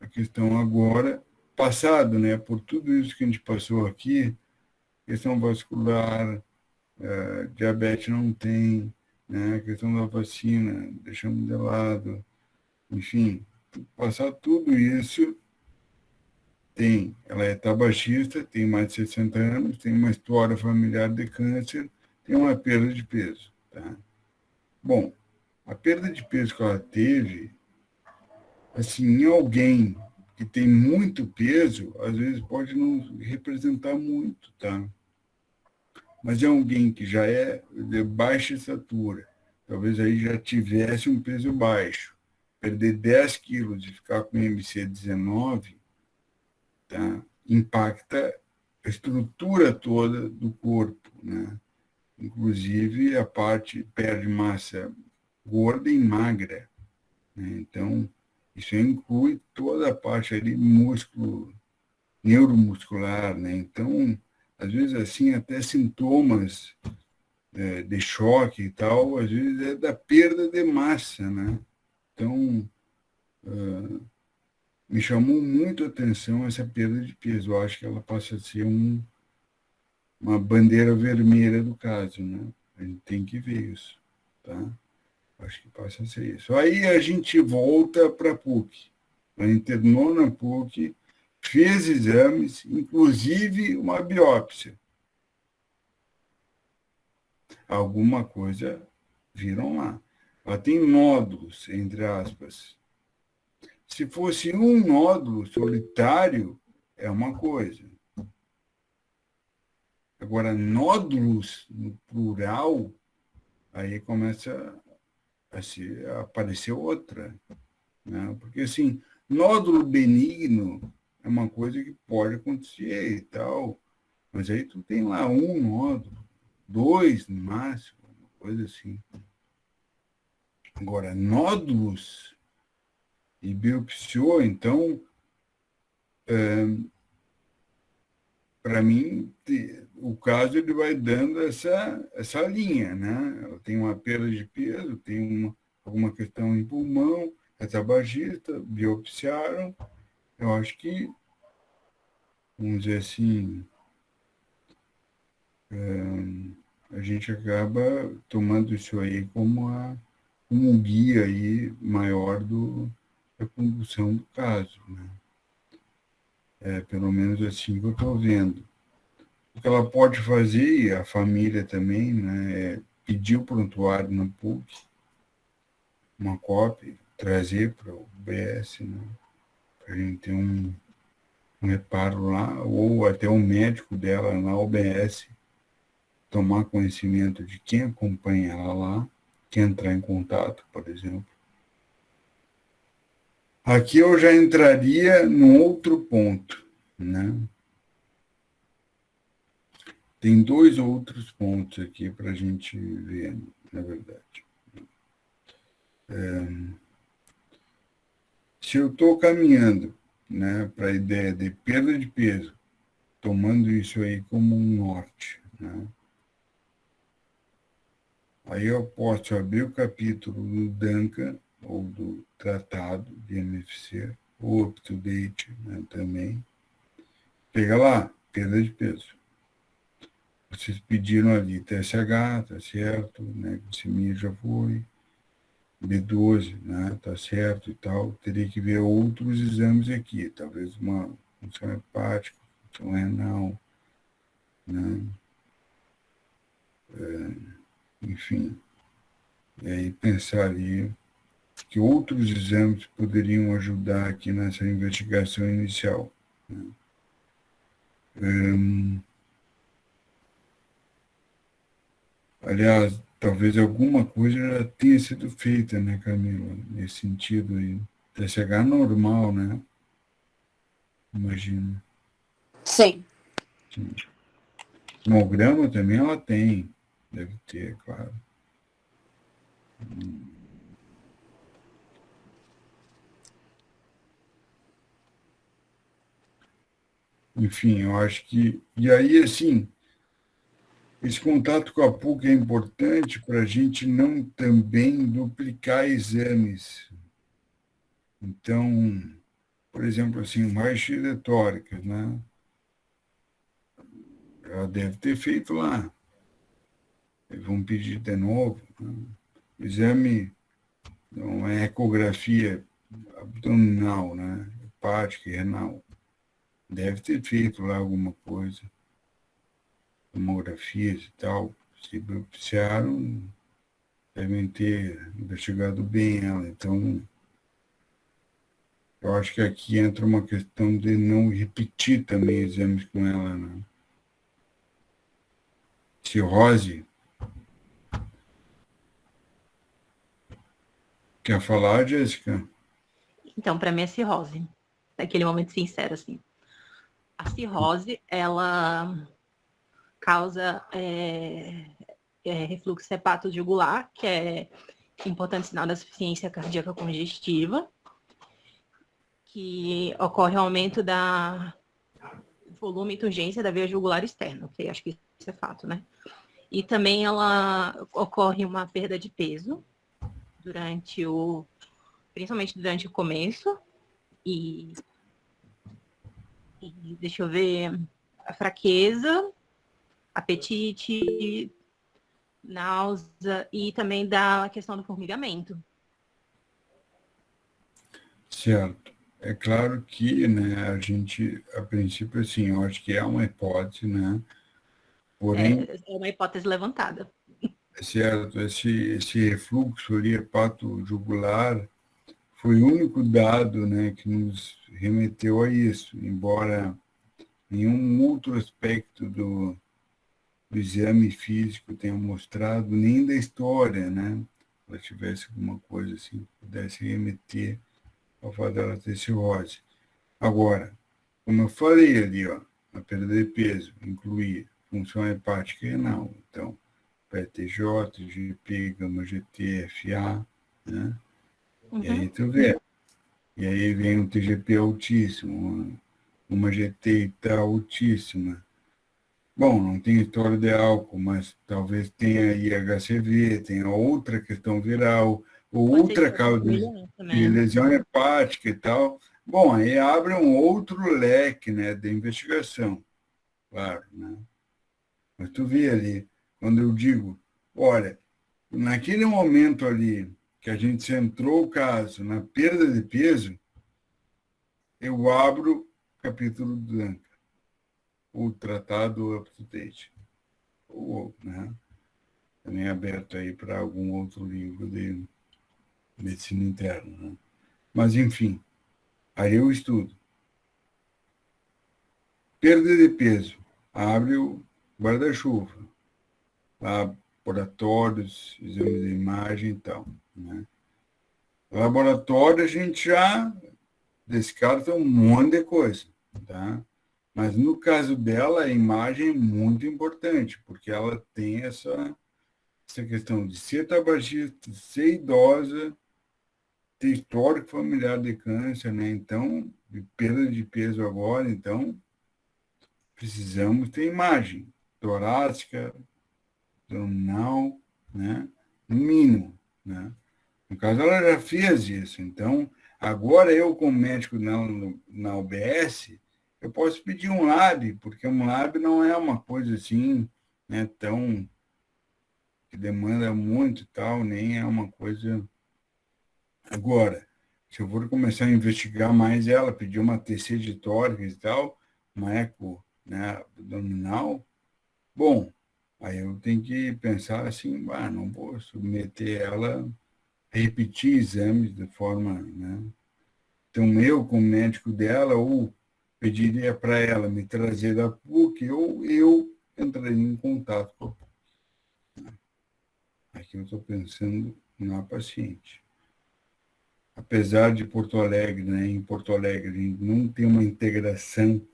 a questão agora, passado, né, por tudo isso que a gente passou aqui, questão vascular, diabetes não tem, né, a questão da vacina, deixamos de lado, enfim, passar tudo isso, ela é tabagista, tem mais de 60 anos, tem uma história familiar de câncer, tem uma perda de peso. Tá? Bom, a perda de peso que ela teve, assim, em alguém que tem muito peso, às vezes pode não representar muito, tá? Mas é alguém que já é de baixa estatura, talvez aí já tivesse um peso baixo, perder 10 quilos e ficar com MC19, tá? Impacta a estrutura toda do corpo, né? Inclusive a parte perde massa gorda e magra, né? Então, isso inclui toda a parte ali músculo, neuromuscular, né? Então, às vezes assim, até sintomas de choque e tal, às vezes é da perda de massa, né? Então, me chamou muito a atenção essa perda de peso. Eu acho que ela passa a ser uma bandeira vermelha do caso, né? A gente tem que ver isso, tá? Acho que passa a ser isso. Aí a gente volta para a PUC. Ela internou na PUC, fez exames, inclusive uma biópsia. Alguma coisa viram lá. Ela tem nódulos, entre aspas. Se fosse um nódulo solitário, é uma coisa. Agora, nódulos no plural, aí começa a aparecer outra. Né? Porque, assim, nódulo benigno é uma coisa que pode acontecer e tal, mas aí tu tem lá um nódulo, 2 no máximo, uma coisa assim. Agora, nódulos e biopsiou, então, para mim, o caso ele vai dando essa linha, né? Ela tem uma perda de peso, tem alguma questão em pulmão, é tabagista, biopsiaram. Eu acho que, vamos dizer assim, a gente acaba tomando isso aí como um guia aí maior da condução do caso, né? Pelo menos assim que eu estou vendo. O que ela pode fazer, e a família também, né, é pedir o prontuário na PUC, uma cópia, trazer para o UBS, né, para a gente ter um reparo lá, ou até o médico dela na UBS tomar conhecimento de quem acompanha ela lá, quem entrar em contato, por exemplo. Aqui eu já entraria num outro ponto, né? Tem 2 outros pontos aqui para a gente ver, na verdade. Se eu estou caminhando, né, para a ideia de perda de peso, tomando isso aí como um norte, né, aí eu posso abrir o capítulo do Duncan, ou do Tratado de MFC, ou Up to Date, né, também. Pega lá, perda de peso. vocês pediram ali TSH, tá certo, né? Glicemia já foi, B12, né? Tá certo e tal. Teria que ver outros exames aqui, talvez uma função hepática, função renal, né? Enfim, e aí pensar ali que outros exames poderiam ajudar aqui nessa investigação inicial, né? Aliás, talvez alguma coisa já tenha sido feita, né, Camila, nesse sentido aí. TSH normal, né? Imagino. Sim. Sim. Hemograma também ela tem, deve ter, claro. Enfim, eu acho que... E aí, assim, esse contato com a PUC é importante para a gente não também duplicar exames. Então, por exemplo, assim, um raio-x de tórax, né? Ela deve ter feito lá. Eles vão pedir de novo, né? Exame, não é ecografia abdominal, né? Hepática e renal. Deve ter feito lá alguma coisa. Tomografias e tal. Se beneficiaram, devem ter investigado bem ela. Então, eu acho que aqui entra uma questão de não repetir também exames com ela, né? Cirrose. Quer falar, Jéssica? Então, para mim é cirrose. Naquele momento sincero, assim. A cirrose, ela causa refluxo hepatojugular, que é importante sinal da insuficiência cardíaca congestiva, que ocorre um aumento da volume e turgência da veia jugular externa, que acho que isso é fato, né? E também ela ocorre uma perda de peso principalmente durante o começo, e deixa eu ver, a fraqueza, apetite, náusea e também da questão do formigamento. Certo. É claro que, né, a gente, a princípio, assim, eu acho que é uma hipótese, né? Porém, É uma hipótese levantada. certo, esse refluxo ali hepatojugular foi o único dado, né, que nos remeteu a isso, embora nenhum outro aspecto do exame físico tenha mostrado, nem da história, né, ela tivesse alguma coisa assim, que pudesse remeter ao fato dela ter cirrose. Agora, como eu falei ali, ó, a perda de peso incluía função hepática e renal, então, PTJ, GP, gama GT, FA, né? Uhum. E aí tu vê. E aí vem um TGP altíssimo, uma GT altíssima. Bom, não tem história de álcool, mas talvez tenha IHCV, tenha outra questão viral, ou Pode outra ser causa de lesão hepática e tal. Bom, aí abre um outro leque, né, de investigação, claro, né? Mas tu vê ali, quando eu digo, olha, naquele momento ali que a gente centrou o caso na perda de peso, eu abro o capítulo do Duncan, o tratado up-to-date, ou, né, também aberto aí para algum outro livro de medicina interna, né? Mas, enfim, aí eu estudo. Perda de peso, abre o guarda-chuva, laboratórios, exames de imagem e tal, né? Laboratório a gente já descarta um monte de coisa, tá? Mas no caso dela, a imagem é muito importante, porque ela tem essa questão de ser tabagista, ser idosa, ter histórico familiar de câncer, né? Então, de perda de peso agora, então, precisamos ter imagem torácica, abdominal, né? No mínimo, né? No caso, ela já fez isso. Então, agora eu, como médico na UBS, eu posso pedir um lab, porque um lab não é uma coisa assim né, tão que demanda muito e tal, nem é uma coisa. Agora, se eu for começar a investigar mais ela, pedir uma TC de tórax e tal, uma eco, né, abdominal, bom, aí eu tenho que pensar assim, não vou submeter ela a repetir exames de forma, né? Então, eu, como médico dela, ou pediria para ela me trazer da PUC, ou eu entraria em contato com a PUC. Aqui eu estou pensando na paciente. Apesar de Porto Alegre, né, em Porto Alegre não tem uma integração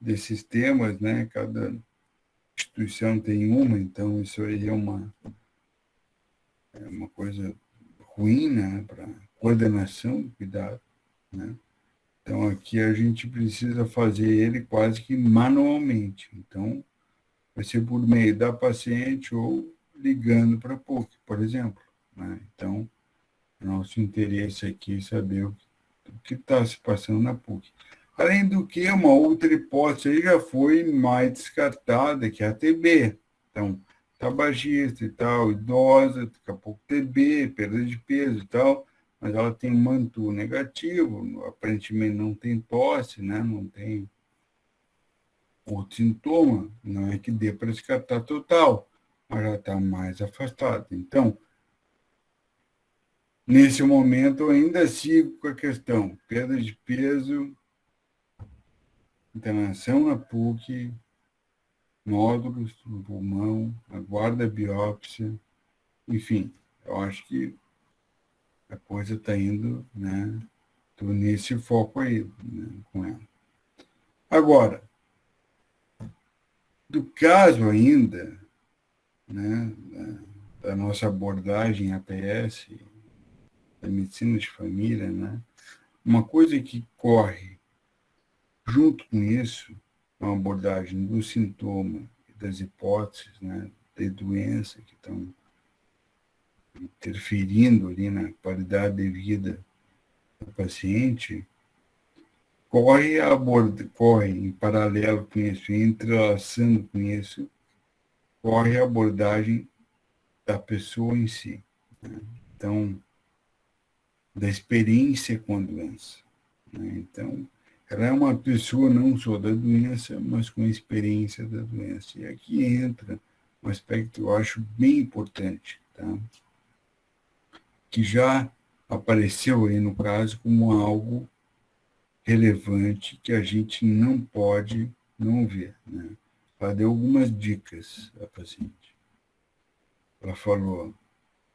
desses temas, né, cada instituição tem uma, então isso aí é uma coisa ruim, né, para coordenação, cuidado, né. Então aqui a gente precisa fazer ele quase que manualmente, então vai ser por meio da paciente ou ligando para a PUC, por exemplo, né. Então nosso interesse aqui é saber o que está se passando na PUC. Além do que, uma outra hipótese aí já foi mais descartada, que é a TB. Então, tabagista e tal, idosa, daqui a pouco TB, perda de peso e tal, mas ela tem um manto negativo, aparentemente não tem tosse, né? Não tem outro sintoma, não é que dê para descartar total, mas já está mais afastada. Então, nesse momento, eu ainda sigo com a questão perda de peso, internação na PUC, nódulos no pulmão, aguarda a biópsia, enfim, eu acho que a coisa está indo, né? Estou nesse foco aí, né, com ela. Agora, do caso ainda, né, da nossa abordagem APS, da medicina de família, né, uma coisa que corre junto com isso, uma abordagem do sintoma e das hipóteses, né, de doença que estão interferindo ali na qualidade de vida do paciente, corre em paralelo com isso, entrelaçando com isso, corre a abordagem da pessoa em si, né? Então, da experiência com a doença, né? Então, ela é uma pessoa não só da doença, mas com a experiência da doença. E aqui entra um aspecto que eu acho bem importante, tá? Que já apareceu aí no caso como algo relevante que a gente não pode não ver, né? Ela deu algumas dicas à paciente. Ela falou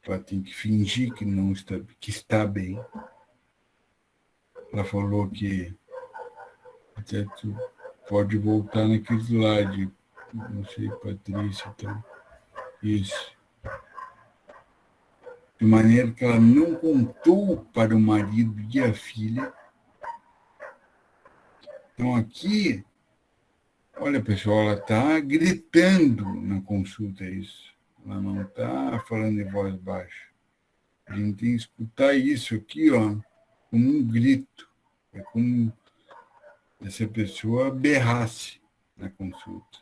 que ela tem que fingir que não está, que está bem. Ela falou que até tu pode voltar naquele slide, não sei, Patrícia, então, isso. De maneira que ela não contou para o marido e a filha. Então, aqui, olha, pessoal, ela está gritando na consulta, isso. Ela não está falando em voz baixa. A gente tem que escutar isso aqui, ó, como um grito. É como se a pessoa berrasse na consulta.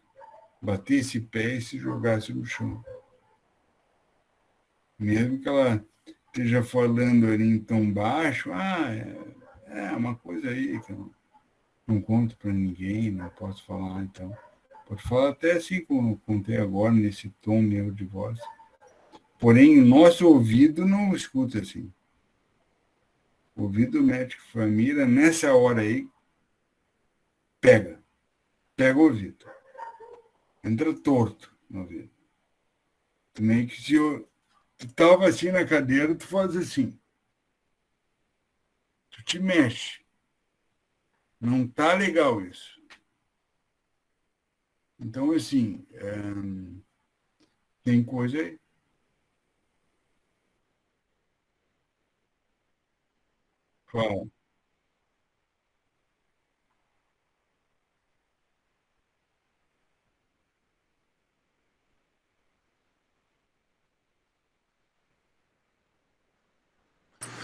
Batesse pé e se jogasse no chão. Mesmo que ela esteja falando ali em tom baixo, é uma coisa aí que eu não conto para ninguém, não posso falar, então. Pode falar até assim como eu contei agora, nesse tom meu de voz. Porém, o nosso ouvido não escuta assim. O ouvido médico família, nessa hora aí, pega o ouvido. Entra torto no ouvido. Também que se eu tu estava assim na cadeira, tu faz assim. Tu te mexe. Não tá legal isso. Então, assim, tem coisa aí. Fala.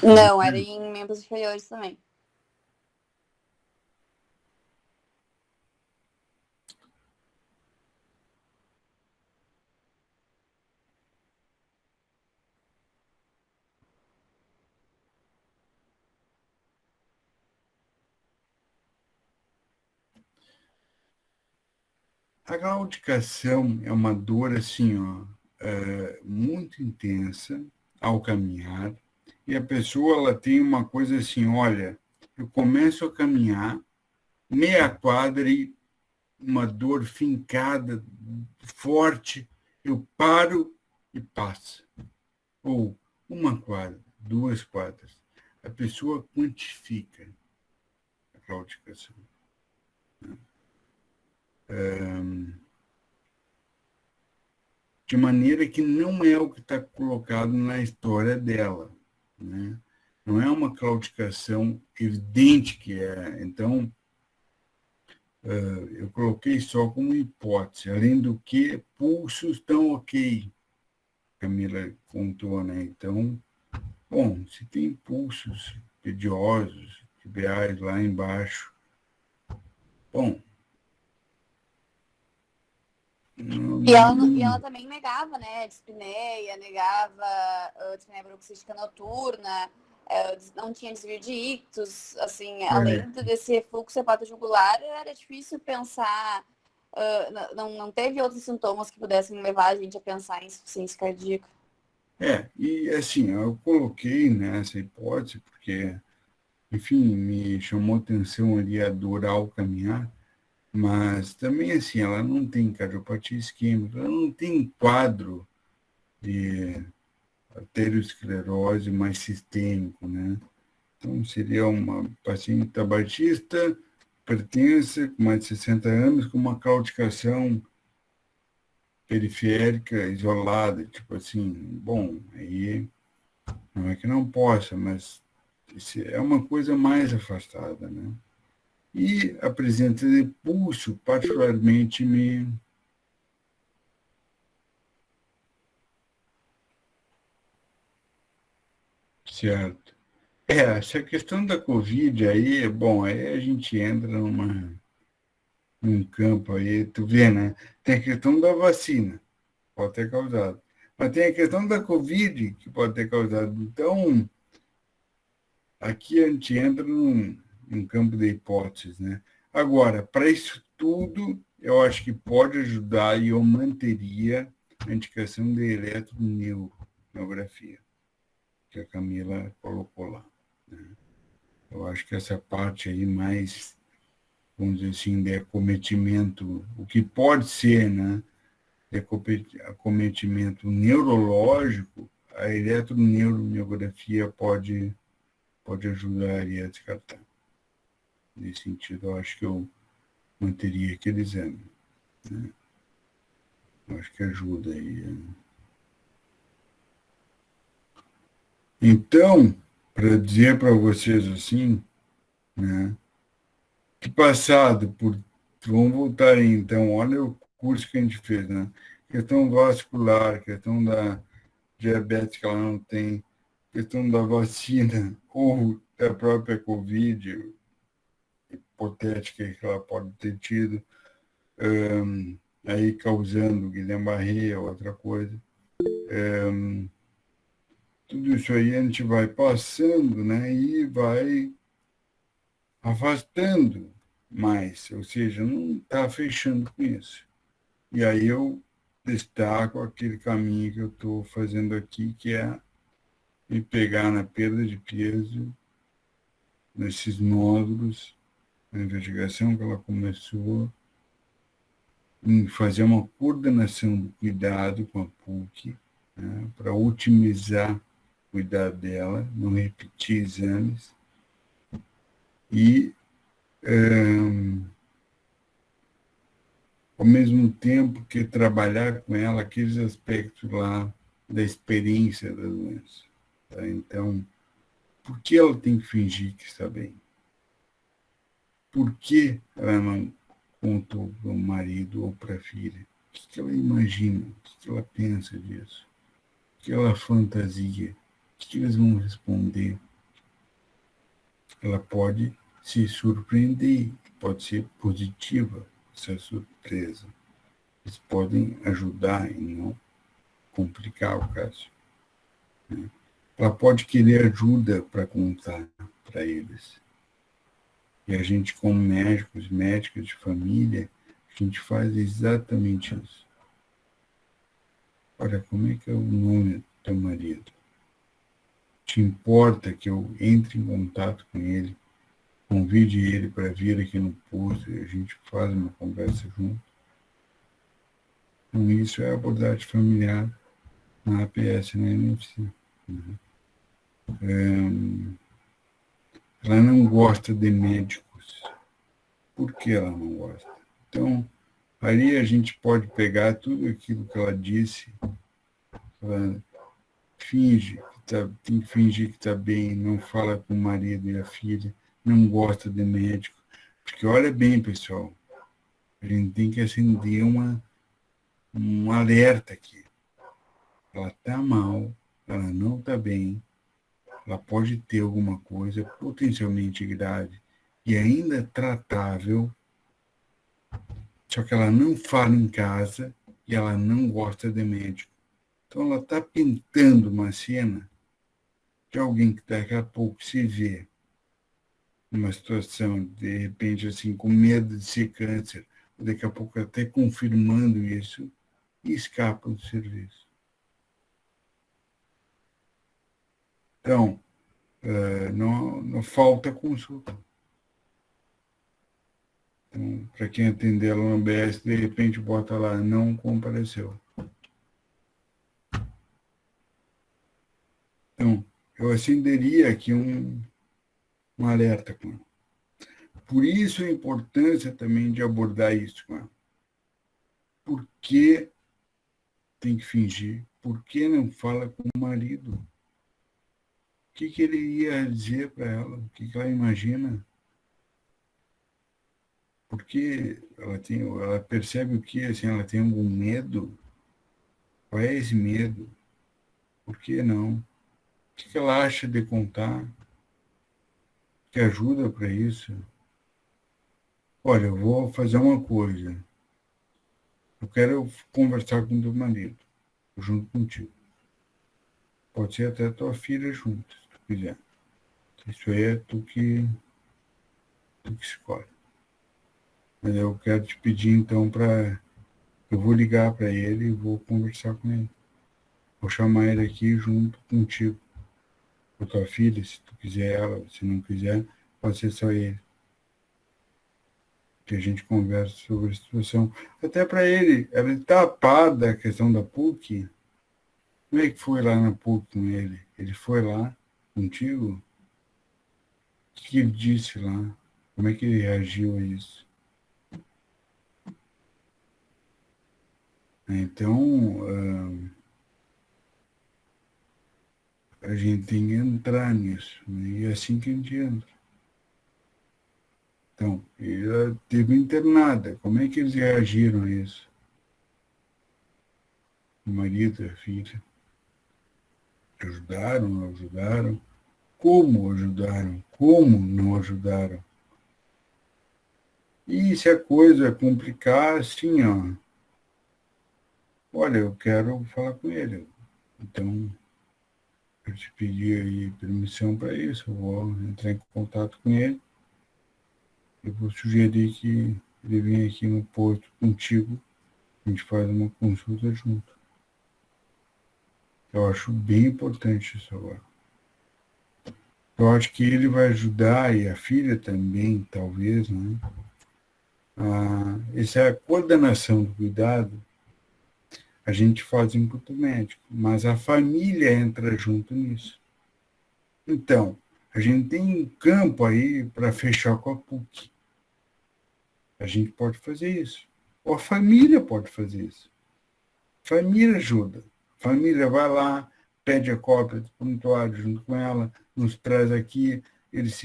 Não, era em membros inferiores também. A claudicação é uma dor assim, ó, muito intensa ao caminhar, e a pessoa ela tem uma coisa assim, olha, eu começo a caminhar, meia quadra e uma dor fincada, forte, eu paro e passa. Ou uma quadra, 2 quadras. A pessoa quantifica a claudicação. De maneira que não é o que está colocado na história dela. Né? Não é uma claudicação evidente que é. Então, eu coloquei só como hipótese. Além do que, pulsos estão ok. Camila contou, né? Então, bom, se tem pulsos pediosos, tibiais lá embaixo, bom. E ela também negava, né? Dispneia, negava dispneia paroxística noturna, não tinha desvio de ictus, assim, além desse refluxo hepatojugular, era difícil pensar, não teve outros sintomas que pudessem levar a gente a pensar em insuficiência cardíaca. E assim, eu coloquei nessa hipótese porque, enfim, me chamou atenção ali a dor ao caminhar, mas também assim, ela não tem cardiopatia isquêmica, ela não tem quadro de arteriosclerose mais sistêmico, né? Então, seria uma paciente tabaquista, hipertensa, com mais de 60 anos, com uma claudicação periférica isolada, tipo assim, bom, aí não é que não possa, mas é uma coisa mais afastada, né? E a presença de pulso particularmente me certo. Essa questão da Covid aí, bom, aí a gente entra num campo aí, tu vê, né? Tem a questão da vacina, pode ter causado. Mas tem a questão da Covid, que pode ter causado. Então, aqui a gente entra num campo de hipóteses, né? Agora, para isso tudo, eu acho que pode ajudar e eu manteria a indicação de eletroneuromiografia, que a Camila colocou lá. Né? Eu acho que essa parte aí mais, vamos dizer assim, de acometimento, o que pode ser, né? De acometimento neurológico, a eletroneuromiografia pode ajudar a descartar. Nesse sentido, eu acho que eu manteria aquele exame. Né? Eu acho que ajuda aí. Né? Então, para dizer para vocês assim, né, que passado por... Vamos voltar aí, então, olha o curso que a gente fez, né? Questão vascular, questão da diabetes que ela não tem, questão da vacina ou da própria Covid, hipotética que ela pode ter tido, aí causando Guillain-Barré, outra coisa. Tudo isso aí a gente vai passando, né, e vai afastando mais, ou seja, não está fechando com isso. E aí eu destaco aquele caminho que eu estou fazendo aqui, que é me pegar na perda de peso, nesses nódulos, a investigação que ela começou, em fazer uma coordenação do cuidado com a PUC, né, para otimizar o cuidado dela, não repetir exames, e, ao mesmo tempo que trabalhar com ela aqueles aspectos lá da experiência da doença. Tá? Então, por que ela tem que fingir que está bem? Por que ela não contou para o marido ou para a filha? O que ela imagina? O que ela pensa disso? O que ela fantasia? O que eles vão responder? Ela pode se surpreender, pode ser positiva essa surpresa. Eles podem ajudar e não complicar o caso. Né? Ela pode querer ajuda para contar para eles. E a gente, como médicos, médicas de família, A gente faz exatamente isso. Olha, como é que é o nome do teu marido? Te importa que eu entre em contato com ele, convide ele para vir aqui no posto e a gente faz uma conversa junto? Então, isso é abordagem familiar na APS, na NFC. Ela não gosta de médicos. Por que ela não gosta? Então, aí a gente pode pegar tudo aquilo que ela disse, ela finge tem que fingir que está bem, não fala com o marido e a filha, não gosta de médico. Porque olha bem, pessoal, a gente tem que acender um alerta aqui. Ela está mal, ela não está bem, ela pode ter alguma coisa potencialmente grave e ainda tratável, só que ela não fala em casa e ela não gosta de médico. Então ela está pintando uma cena de alguém que daqui a pouco se vê numa situação, de repente, assim, com medo de ser câncer, daqui a pouco até confirmando isso, e escapa do serviço. Então, não falta consulta. Então, para quem atender ela no BS, de repente bota lá, não compareceu. Então, eu acenderia aqui um alerta com ela. Por isso a importância também de abordar isso com ela. Por que tem que fingir? Por que não fala com o marido? O que ele ia dizer para ela? O que ela imagina? Porque ela percebe o que? Assim, ela tem algum medo? Qual é esse medo? Por que não? O que ela acha de contar? Que ajuda para isso? Olha, eu vou fazer uma coisa. Eu quero conversar com teu marido, junto contigo. Pode ser até tua filha junto, se tu quiser. Isso aí é tu que escolhe. Mas eu quero te pedir, então, eu vou ligar para ele e vou conversar com ele. Vou chamar ele aqui junto contigo. Com a tua filha, se tu quiser ela, se não quiser, pode ser só ele. Que a gente conversa sobre a situação. Até para ele está a par da questão da PUC. Como é que foi lá na PUC com ele? Ele foi lá contigo? O que ele disse lá? Como é que ele reagiu a isso? Então, a gente tem que entrar nisso. Né? E é assim que a gente entra. Então, ela teve internada. Como é que eles reagiram a isso? O marido, a filha. Ajudaram, não ajudaram? Como ajudaram? Como não ajudaram? E se a coisa complicar, assim, ó. Olha, eu quero falar com ele. Então, eu te pedi aí permissão para isso. Eu vou entrar em contato com ele. Eu vou sugerir que ele venha aqui no posto contigo. A gente faz uma consulta junto. Eu acho bem importante isso agora. Eu acho que ele vai ajudar, e a filha também, talvez, né? Essa coordenação do cuidado, a gente faz enquanto médico, mas a família entra junto nisso. Então, a gente tem um campo aí para fechar com a PUC. A gente pode fazer isso. Ou a família pode fazer isso. A família ajuda. A família vai lá, pede a cópia do prontuário junto com ela, nos traz aqui, eles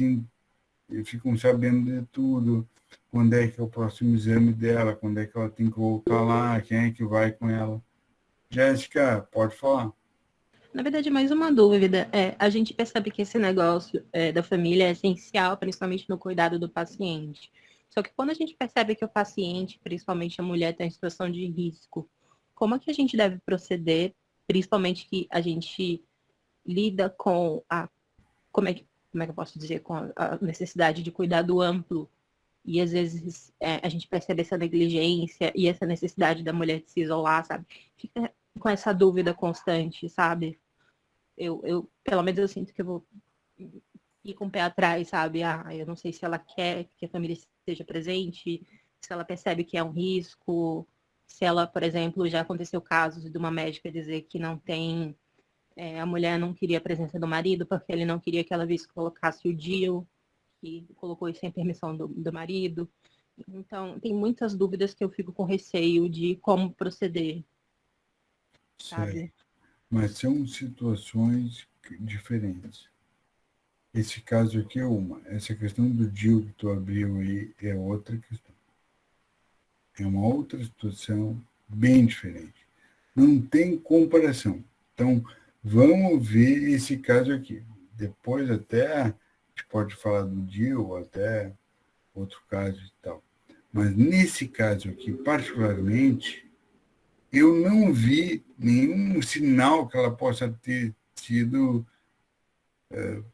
ficam sabendo de tudo, quando é que é o próximo exame dela, quando é que ela tem que voltar lá, quem é que vai com ela. Jéssica, pode falar. Na verdade, mais uma dúvida. A gente percebe que esse negócio da família é essencial, principalmente no cuidado do paciente. Só que quando a gente percebe que o paciente, principalmente a mulher, está em situação de risco, como é que a gente deve proceder, principalmente que a gente lida com como é que eu posso dizer, com a necessidade de cuidado amplo e às vezes a gente percebe essa negligência e essa necessidade da mulher de se isolar, sabe? Fica com essa dúvida constante, sabe? Pelo menos eu sinto que eu vou ir com o pé atrás, sabe? Eu não sei se ela quer que a família esteja presente, se ela percebe que é um risco, se ela, por exemplo, já aconteceu casos de uma médica dizer que não tem, a mulher não queria a presença do marido porque ele não queria que ela visse colocasse o DIU, que colocou isso sem permissão do marido. Então, tem muitas dúvidas que eu fico com receio de como proceder, sabe? Certo. Mas são situações diferentes. Esse caso aqui é uma. Essa questão do DIU que tu abriu aí é outra questão. É uma outra situação bem diferente. Não tem comparação. Então, vamos ver esse caso aqui. Depois até a gente pode falar do DIU ou até outro caso e tal. Mas nesse caso aqui, particularmente, eu não vi nenhum sinal que ela possa ter sido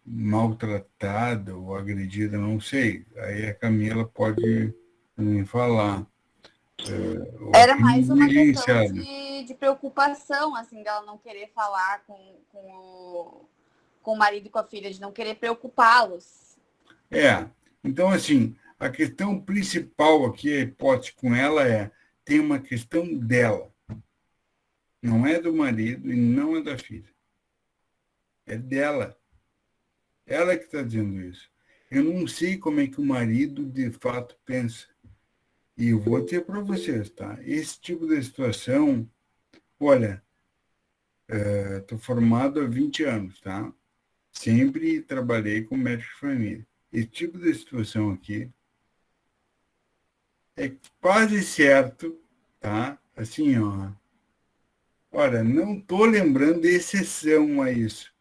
maltratada ou agredida, não sei. Aí a Camila pode também falar. Era mais uma questão de preocupação, assim, dela não querer falar com o marido e com a filha, de não querer preocupá-los. Então, assim, a questão principal aqui, a hipótese com ela tem uma questão dela. Não é do marido e não é da filha. É dela. Ela que está dizendo isso. Eu não sei como é que o marido, de fato, pensa. E eu vou dizer para vocês, tá? Esse tipo de situação, olha, estou formado há 20 anos, tá? Sempre trabalhei com médico de família. Esse tipo de situação aqui é quase certo, tá? Assim, ó. Olha, não estou lembrando de exceção a isso.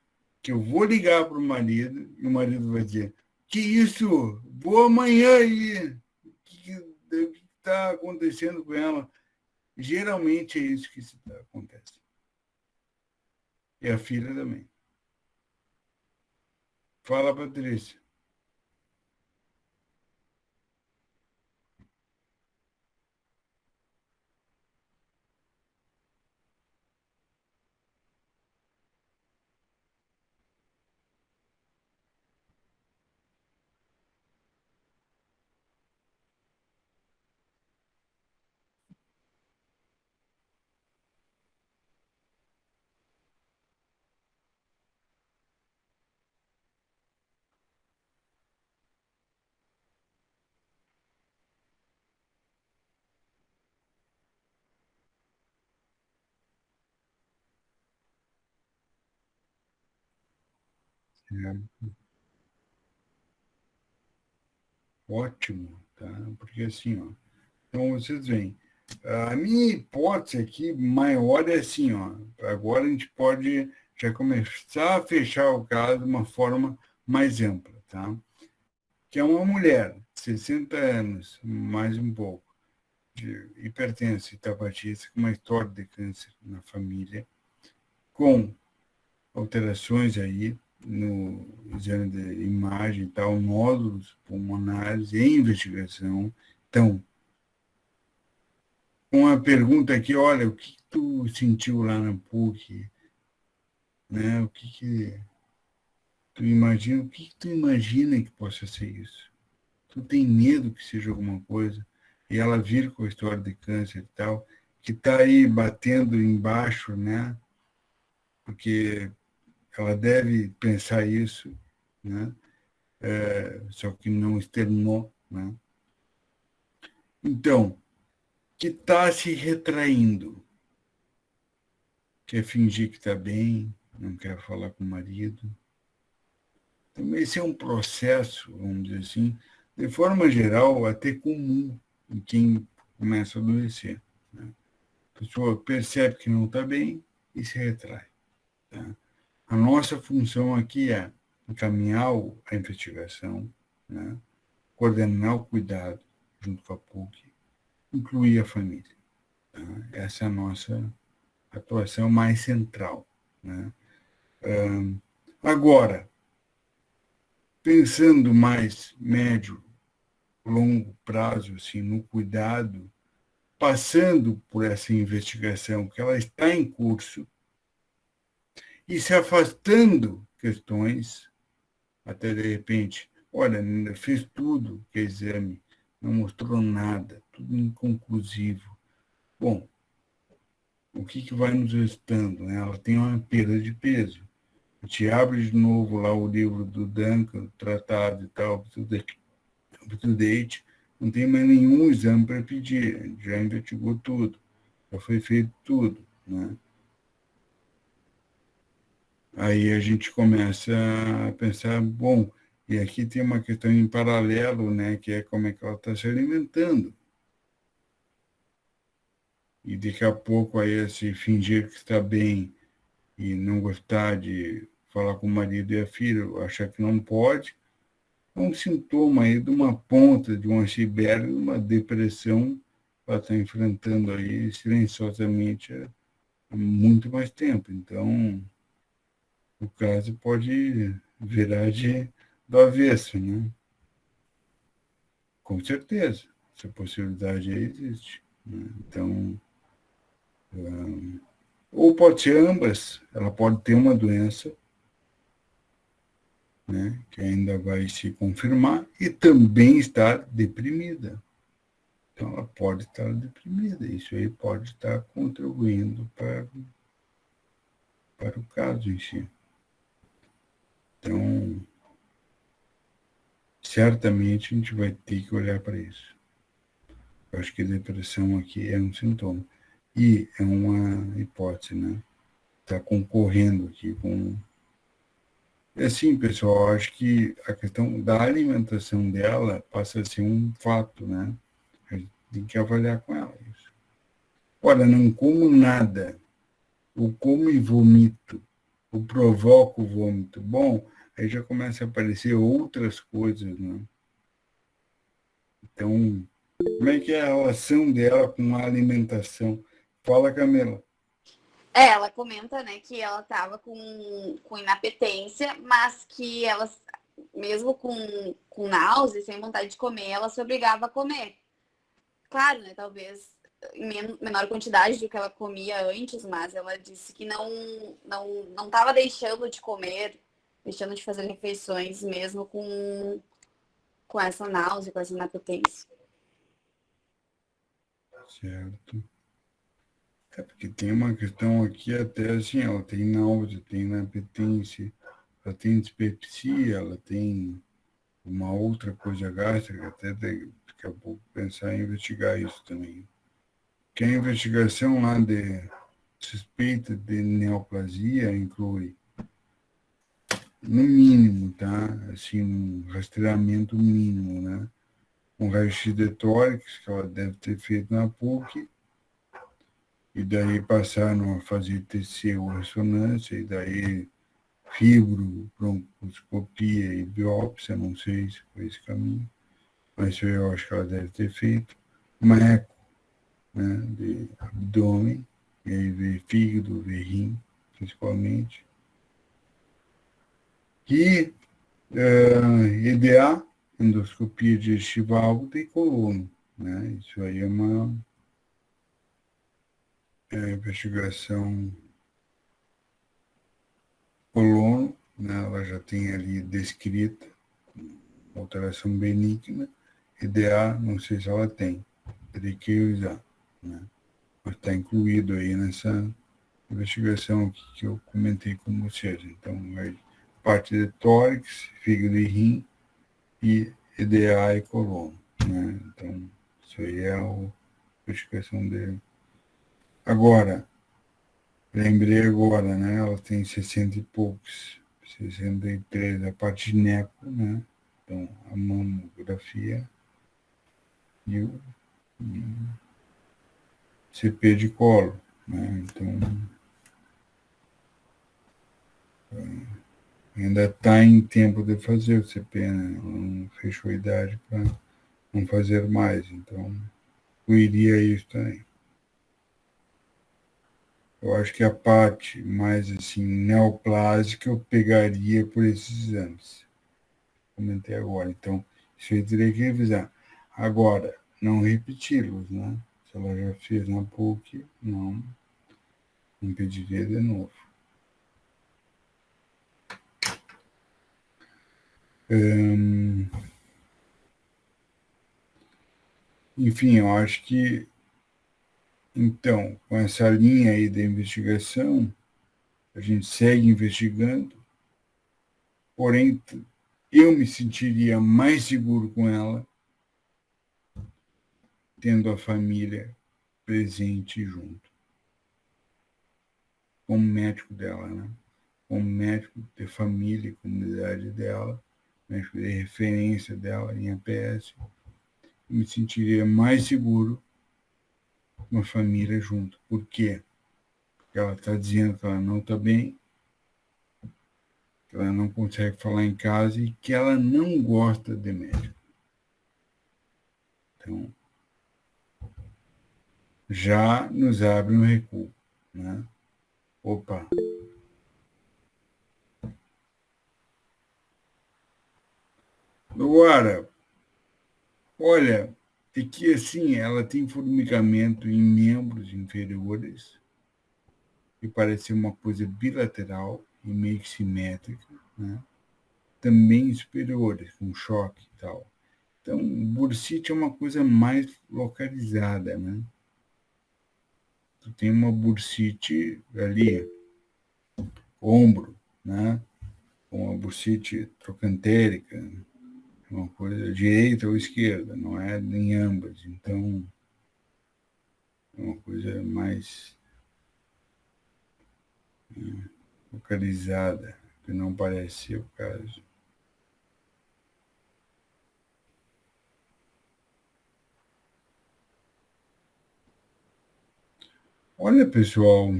Que eu vou ligar para o marido e o marido vai dizer: que isso? Vou amanhã aí. O que está acontecendo com ela? Geralmente é isso que acontece. E a filha também. Fala, Patrícia. Ótimo, tá? Porque assim, ó. Então vocês veem. A minha hipótese aqui maior é assim, ó. Agora a gente pode já começar a fechar o caso de uma forma mais ampla, tá? Que é uma mulher, 60 anos, mais um pouco, de hipertensa e tabagista, com uma história de câncer na família, com alterações aí no exame de imagem e tal, nódulos pulmonares em investigação. Então, uma pergunta aqui, olha, o que tu sentiu lá na PUC? Né? O que tu imagina? O que tu imagina que possa ser isso? Tu tem medo que seja alguma coisa? E ela vir com a história de câncer e tal, que está aí batendo embaixo, né? Porque ela deve pensar isso, né? Só que não externou, né? Então, que está se retraindo, quer fingir que está bem, não quer falar com o marido. Então, esse é um processo, vamos dizer assim, de forma geral, até comum em quem começa a adoecer. Né? A pessoa percebe que não está bem e se retrai. Tá? A nossa função aqui é encaminhar a investigação, né? Coordenar o cuidado junto com a PUC, incluir a família. Tá? Essa é a nossa atuação mais central. Né? Agora, pensando mais médio longo prazo, assim, no cuidado, passando por essa investigação, que ela está em curso, e se afastando questões, até de repente, olha, fiz tudo que é exame, não mostrou nada, tudo inconclusivo. Bom, o que vai nos restando? Né? Ela tem uma perda de peso. A gente abre de novo lá o livro do Duncan, tratado e tal, up-to-date, não tem mais nenhum exame para pedir, a gente já investigou tudo, já foi feito tudo. Né? Aí a gente começa a pensar, bom, e aqui tem uma questão em paralelo, né, que é como é que ela está se alimentando. E daqui a pouco aí se fingir que está bem e não gostar de falar com o marido e a filha, achar que não pode, é um sintoma aí de uma ponta, de um iceberg, de uma depressão que ela está enfrentando aí silenciosamente há muito mais tempo. Então, o caso pode virar do avesso, né? Com certeza, essa possibilidade aí existe. Né? Então, ou pode ser ambas, ela pode ter uma doença, né, que ainda vai se confirmar, e também estar deprimida. Então, ela pode estar deprimida, isso aí pode estar contribuindo para o caso em si. Então, certamente a gente vai ter que olhar para isso. Eu acho que a depressão aqui é um sintoma. E é uma hipótese, né? Está concorrendo aqui com... É assim, pessoal, eu acho que a questão da alimentação dela passa a ser um fato, né? A gente tem que avaliar com ela isso. Olha, não como nada, ou como e vomito, ou provoco vômito. Bom, aí já começa a aparecer outras coisas, né? Então, como é que é a relação dela com a alimentação? Fala, Camila. Ela comenta, né, que ela estava com inapetência, mas que ela, mesmo com náusea, sem vontade de comer, ela se obrigava a comer. Claro, né, talvez em menor quantidade do que ela comia antes, mas ela disse que não estava deixando de comer, deixando de fazer refeições, mesmo com essa náusea, com essa inapetência. Certo. É porque tem uma questão aqui até assim, ela tem náusea, tem inapetência, ela tem dispepsia, ela tem uma outra coisa gástrica, até daqui a pouco pensar em investigar isso também. Que a investigação lá de suspeita de neoplasia inclui, no mínimo, tá? Assim, um rastreamento mínimo, né? Um raio-x de tórax, que ela deve ter feito na PUC, e daí passaram a fazer TC ou ressonância, e daí fibro, broncoscopia e biópsia, não sei se foi esse caminho, mas eu acho que ela deve ter feito. Uma eco, né, de abdômen, e aí ver fígado, ver rim, principalmente. E EDA, endoscopia digestiva alta e coluna, né? Isso aí é uma investigação colono, né? Ela já tem ali descrita alteração benigna, EDA, não sei se ela tem, teria que usar, né? Mas está incluído aí nessa investigação aqui que eu comentei com vocês. Então, é parte de tórax, fígado e rim, e EDA e coluna, né? Então, isso aí é a investigação dele. Agora, lembrei agora, né? Ela tem 60 e poucos, 63, a parte de neco, né? Então, a mamografia e o CP de colo, né? Então, ainda está em tempo de fazer o CP, né? Ela não fechou a idade para não fazer mais, então, eu iria isso também. Eu acho que a parte mais, assim, neoplásica eu pegaria por esses exames. Comentei agora. Então, isso aí teria que revisar. Agora, não repeti-los, né? Se ela já fez na PUC, não impediria de novo. Enfim, eu acho que, então, com essa linha aí da investigação, a gente segue investigando, porém, eu me sentiria mais seguro com ela tendo a família presente junto, como médico dela, né? Como médico de família e comunidade dela, médico de referência dela em APS, eu me sentiria mais seguro com a família junto. Por quê? Porque ela está dizendo que ela não está bem, que ela não consegue falar em casa e que ela não gosta de médico. Então, já nos abre um recuo, né? Opa! Agora, olha, é que assim, ela tem formigamento em membros inferiores, que parece ser uma coisa bilateral e meio que simétrica, né? Também superiores, com choque e tal. Então, bursite é uma coisa mais localizada, né? Tu tem uma bursite ali, ombro, né? Uma bursite trocantérica, uma coisa direita ou esquerda, não é em ambas. Então, é uma coisa mais localizada, que não parece ser o caso. Olha, pessoal,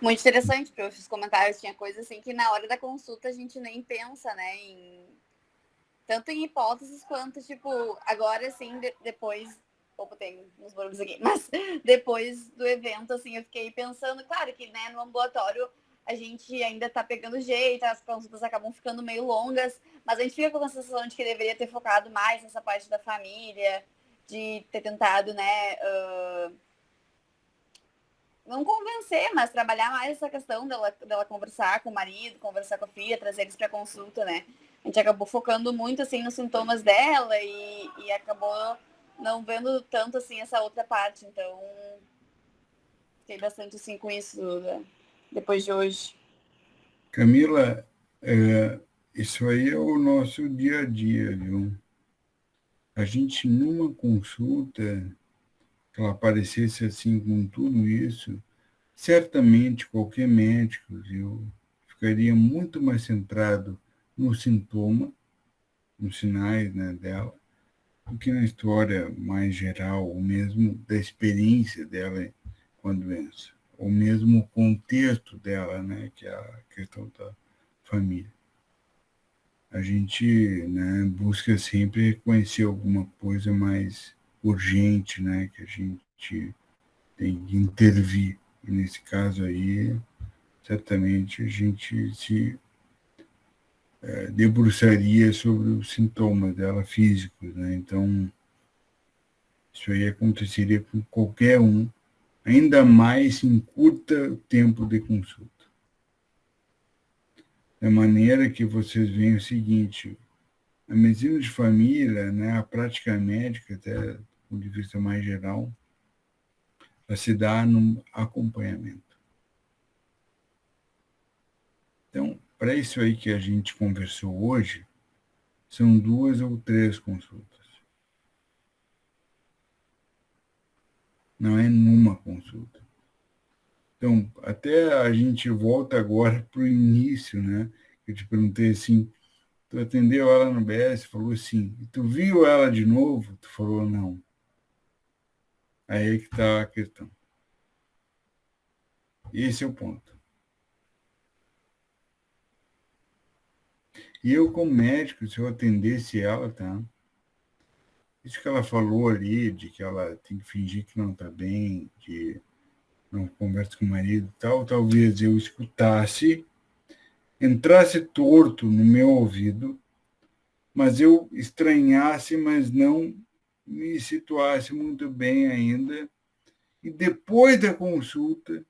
Muito interessante, porque eu fiz comentários, tinha coisas assim que na hora da consulta a gente nem pensa, né? Tanto em hipóteses quanto, tipo, agora assim, depois. Opa, tem uns barulhos aqui, mas depois do evento, assim, eu fiquei pensando, claro que, né, no ambulatório a gente ainda tá pegando jeito, as consultas acabam ficando meio longas, mas a gente fica com a sensação de que deveria ter focado mais nessa parte da família, de ter tentado, né, não convencer, mas trabalhar mais essa questão dela conversar com o marido, conversar com a filha, trazer eles para consulta, né? A gente acabou focando muito, assim, nos sintomas dela e acabou não vendo tanto, assim, essa outra parte. Então, fiquei bastante, assim, com isso depois de hoje. Camila, isso aí é o nosso dia a dia, viu? A gente, numa consulta, que ela aparecesse assim com tudo isso, certamente qualquer médico, viu, ficaria muito mais centrado no sintoma, nos sinais, né, dela, do que na história mais geral, ou mesmo da experiência dela com a doença, ou mesmo o contexto dela, né, que é a questão da família. A gente, né, busca sempre conhecer alguma coisa mais urgente, né, que a gente tem que intervir. E nesse caso aí, certamente a gente se debruçaria sobre os sintomas dela físicos, né? Então, isso aí aconteceria com qualquer um, ainda mais em curto tempo de consulta. De maneira que vocês veem o seguinte, a medicina de família, né, a prática médica, até do ponto de vista mais geral, ela se dá no acompanhamento. Então, para isso aí que a gente conversou hoje, são 2 ou 3 consultas. Não é numa consulta. Então, até a gente volta agora para o início, né? Eu te perguntei assim, tu atendeu ela no BS, falou sim. E tu viu ela de novo? Tu falou não. Aí é que está a questão. Esse é o ponto. E eu, como médico, se eu atendesse ela, tá? Isso que ela falou ali, de que ela tem que fingir que não está bem, que não conversa com o marido e tal, talvez eu escutasse, entrasse torto no meu ouvido, mas eu estranhasse, mas não me situasse muito bem ainda. E depois da consulta,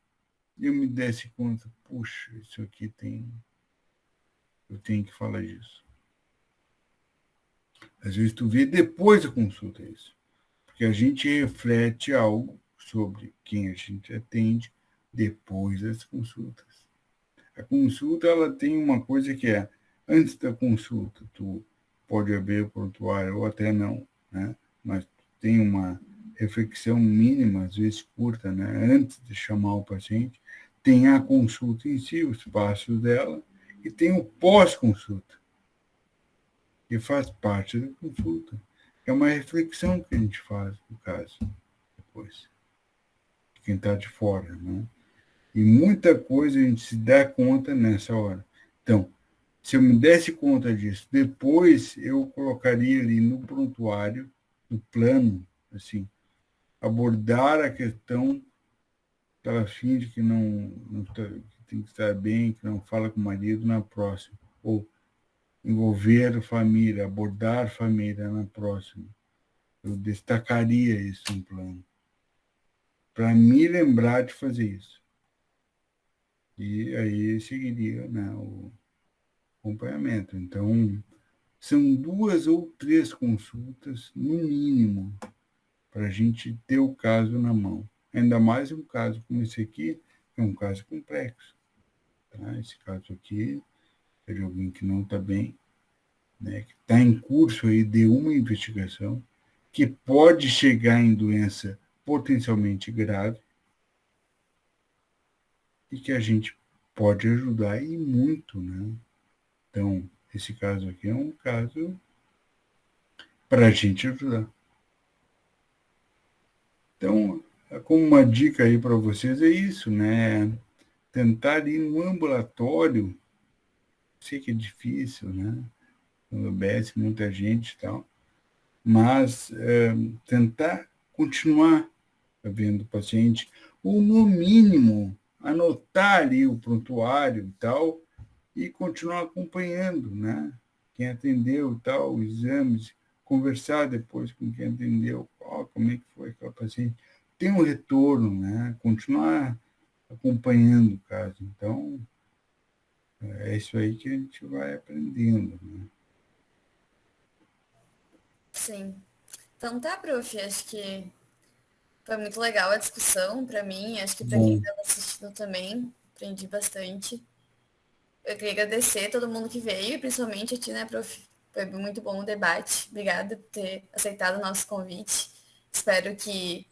eu me desse conta, puxa, isso aqui eu tenho que falar disso. Às vezes tu vê depois da consulta isso, porque a gente reflete algo sobre quem a gente atende depois das consultas. A consulta, ela tem uma coisa que é, antes da consulta, tu pode abrir o prontuário ou até não, né? Mas tem uma reflexão mínima, às vezes curta, né? Antes de chamar o paciente, tem a consulta em si, os passos dela, e tem o pós-consulta, que faz parte da consulta. É uma reflexão que a gente faz, no caso, depois, de quem está de fora, né? E muita coisa a gente se dá conta nessa hora. Então, se eu me desse conta disso, depois eu colocaria ali no prontuário, no plano, assim, abordar a questão pela fim de que que tem que estar bem, que não fala com o marido na próxima. Ou envolver a família, abordar a família na próxima. Eu destacaria isso no plano. Para me lembrar de fazer isso. E aí seguiria, né, o acompanhamento. Então, são 2 ou 3 consultas, no mínimo, para a gente ter o caso na mão. Ainda mais um caso como esse aqui, que é um caso complexo. Tá? Esse caso aqui é de alguém que não está bem, né, que está em curso aí de uma investigação, que pode chegar em doença potencialmente grave, e que a gente pode ajudar e muito, né? Então, esse caso aqui é um caso para a gente ajudar. Então, como uma dica aí para vocês é isso, né? Tentar ir no ambulatório, sei que é difícil, né? No UBS, muita gente e tal, mas tentar continuar vendo o paciente, ou no mínimo anotar ali o prontuário e tal, e continuar acompanhando, né? Quem atendeu e tal, os exames, conversar depois com quem atendeu, como é que foi aquela paciente. Tem um retorno, né? Continuar acompanhando o caso. Então, é isso aí que a gente vai aprendendo, né? Sim. Então tá, prof, acho que foi muito legal a discussão para mim, acho que para quem Bom, estava assistindo também, aprendi bastante. Eu queria agradecer a todo mundo que veio, principalmente a ti, né, prof? Foi muito bom o debate. Obrigada por ter aceitado o nosso convite. Espero que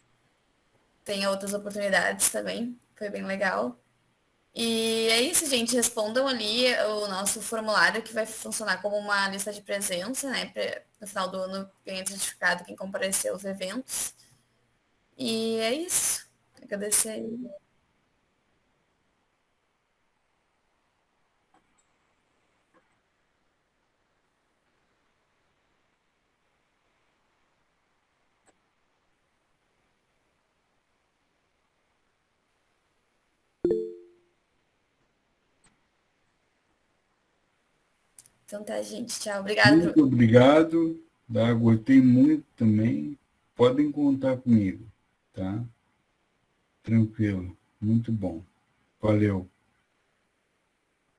tenha outras oportunidades também. Foi bem legal. E é isso, gente. Respondam ali o nosso formulário que vai funcionar como uma lista de presença, né? No final do ano ganha certificado quem compareceu aos eventos. E é isso. Agradecer. Então tá, gente. Tchau. Obrigada, prof. muito obrigado, tá? Gostei muito também. Podem contar comigo, tá? Tranquilo. Muito bom. Valeu.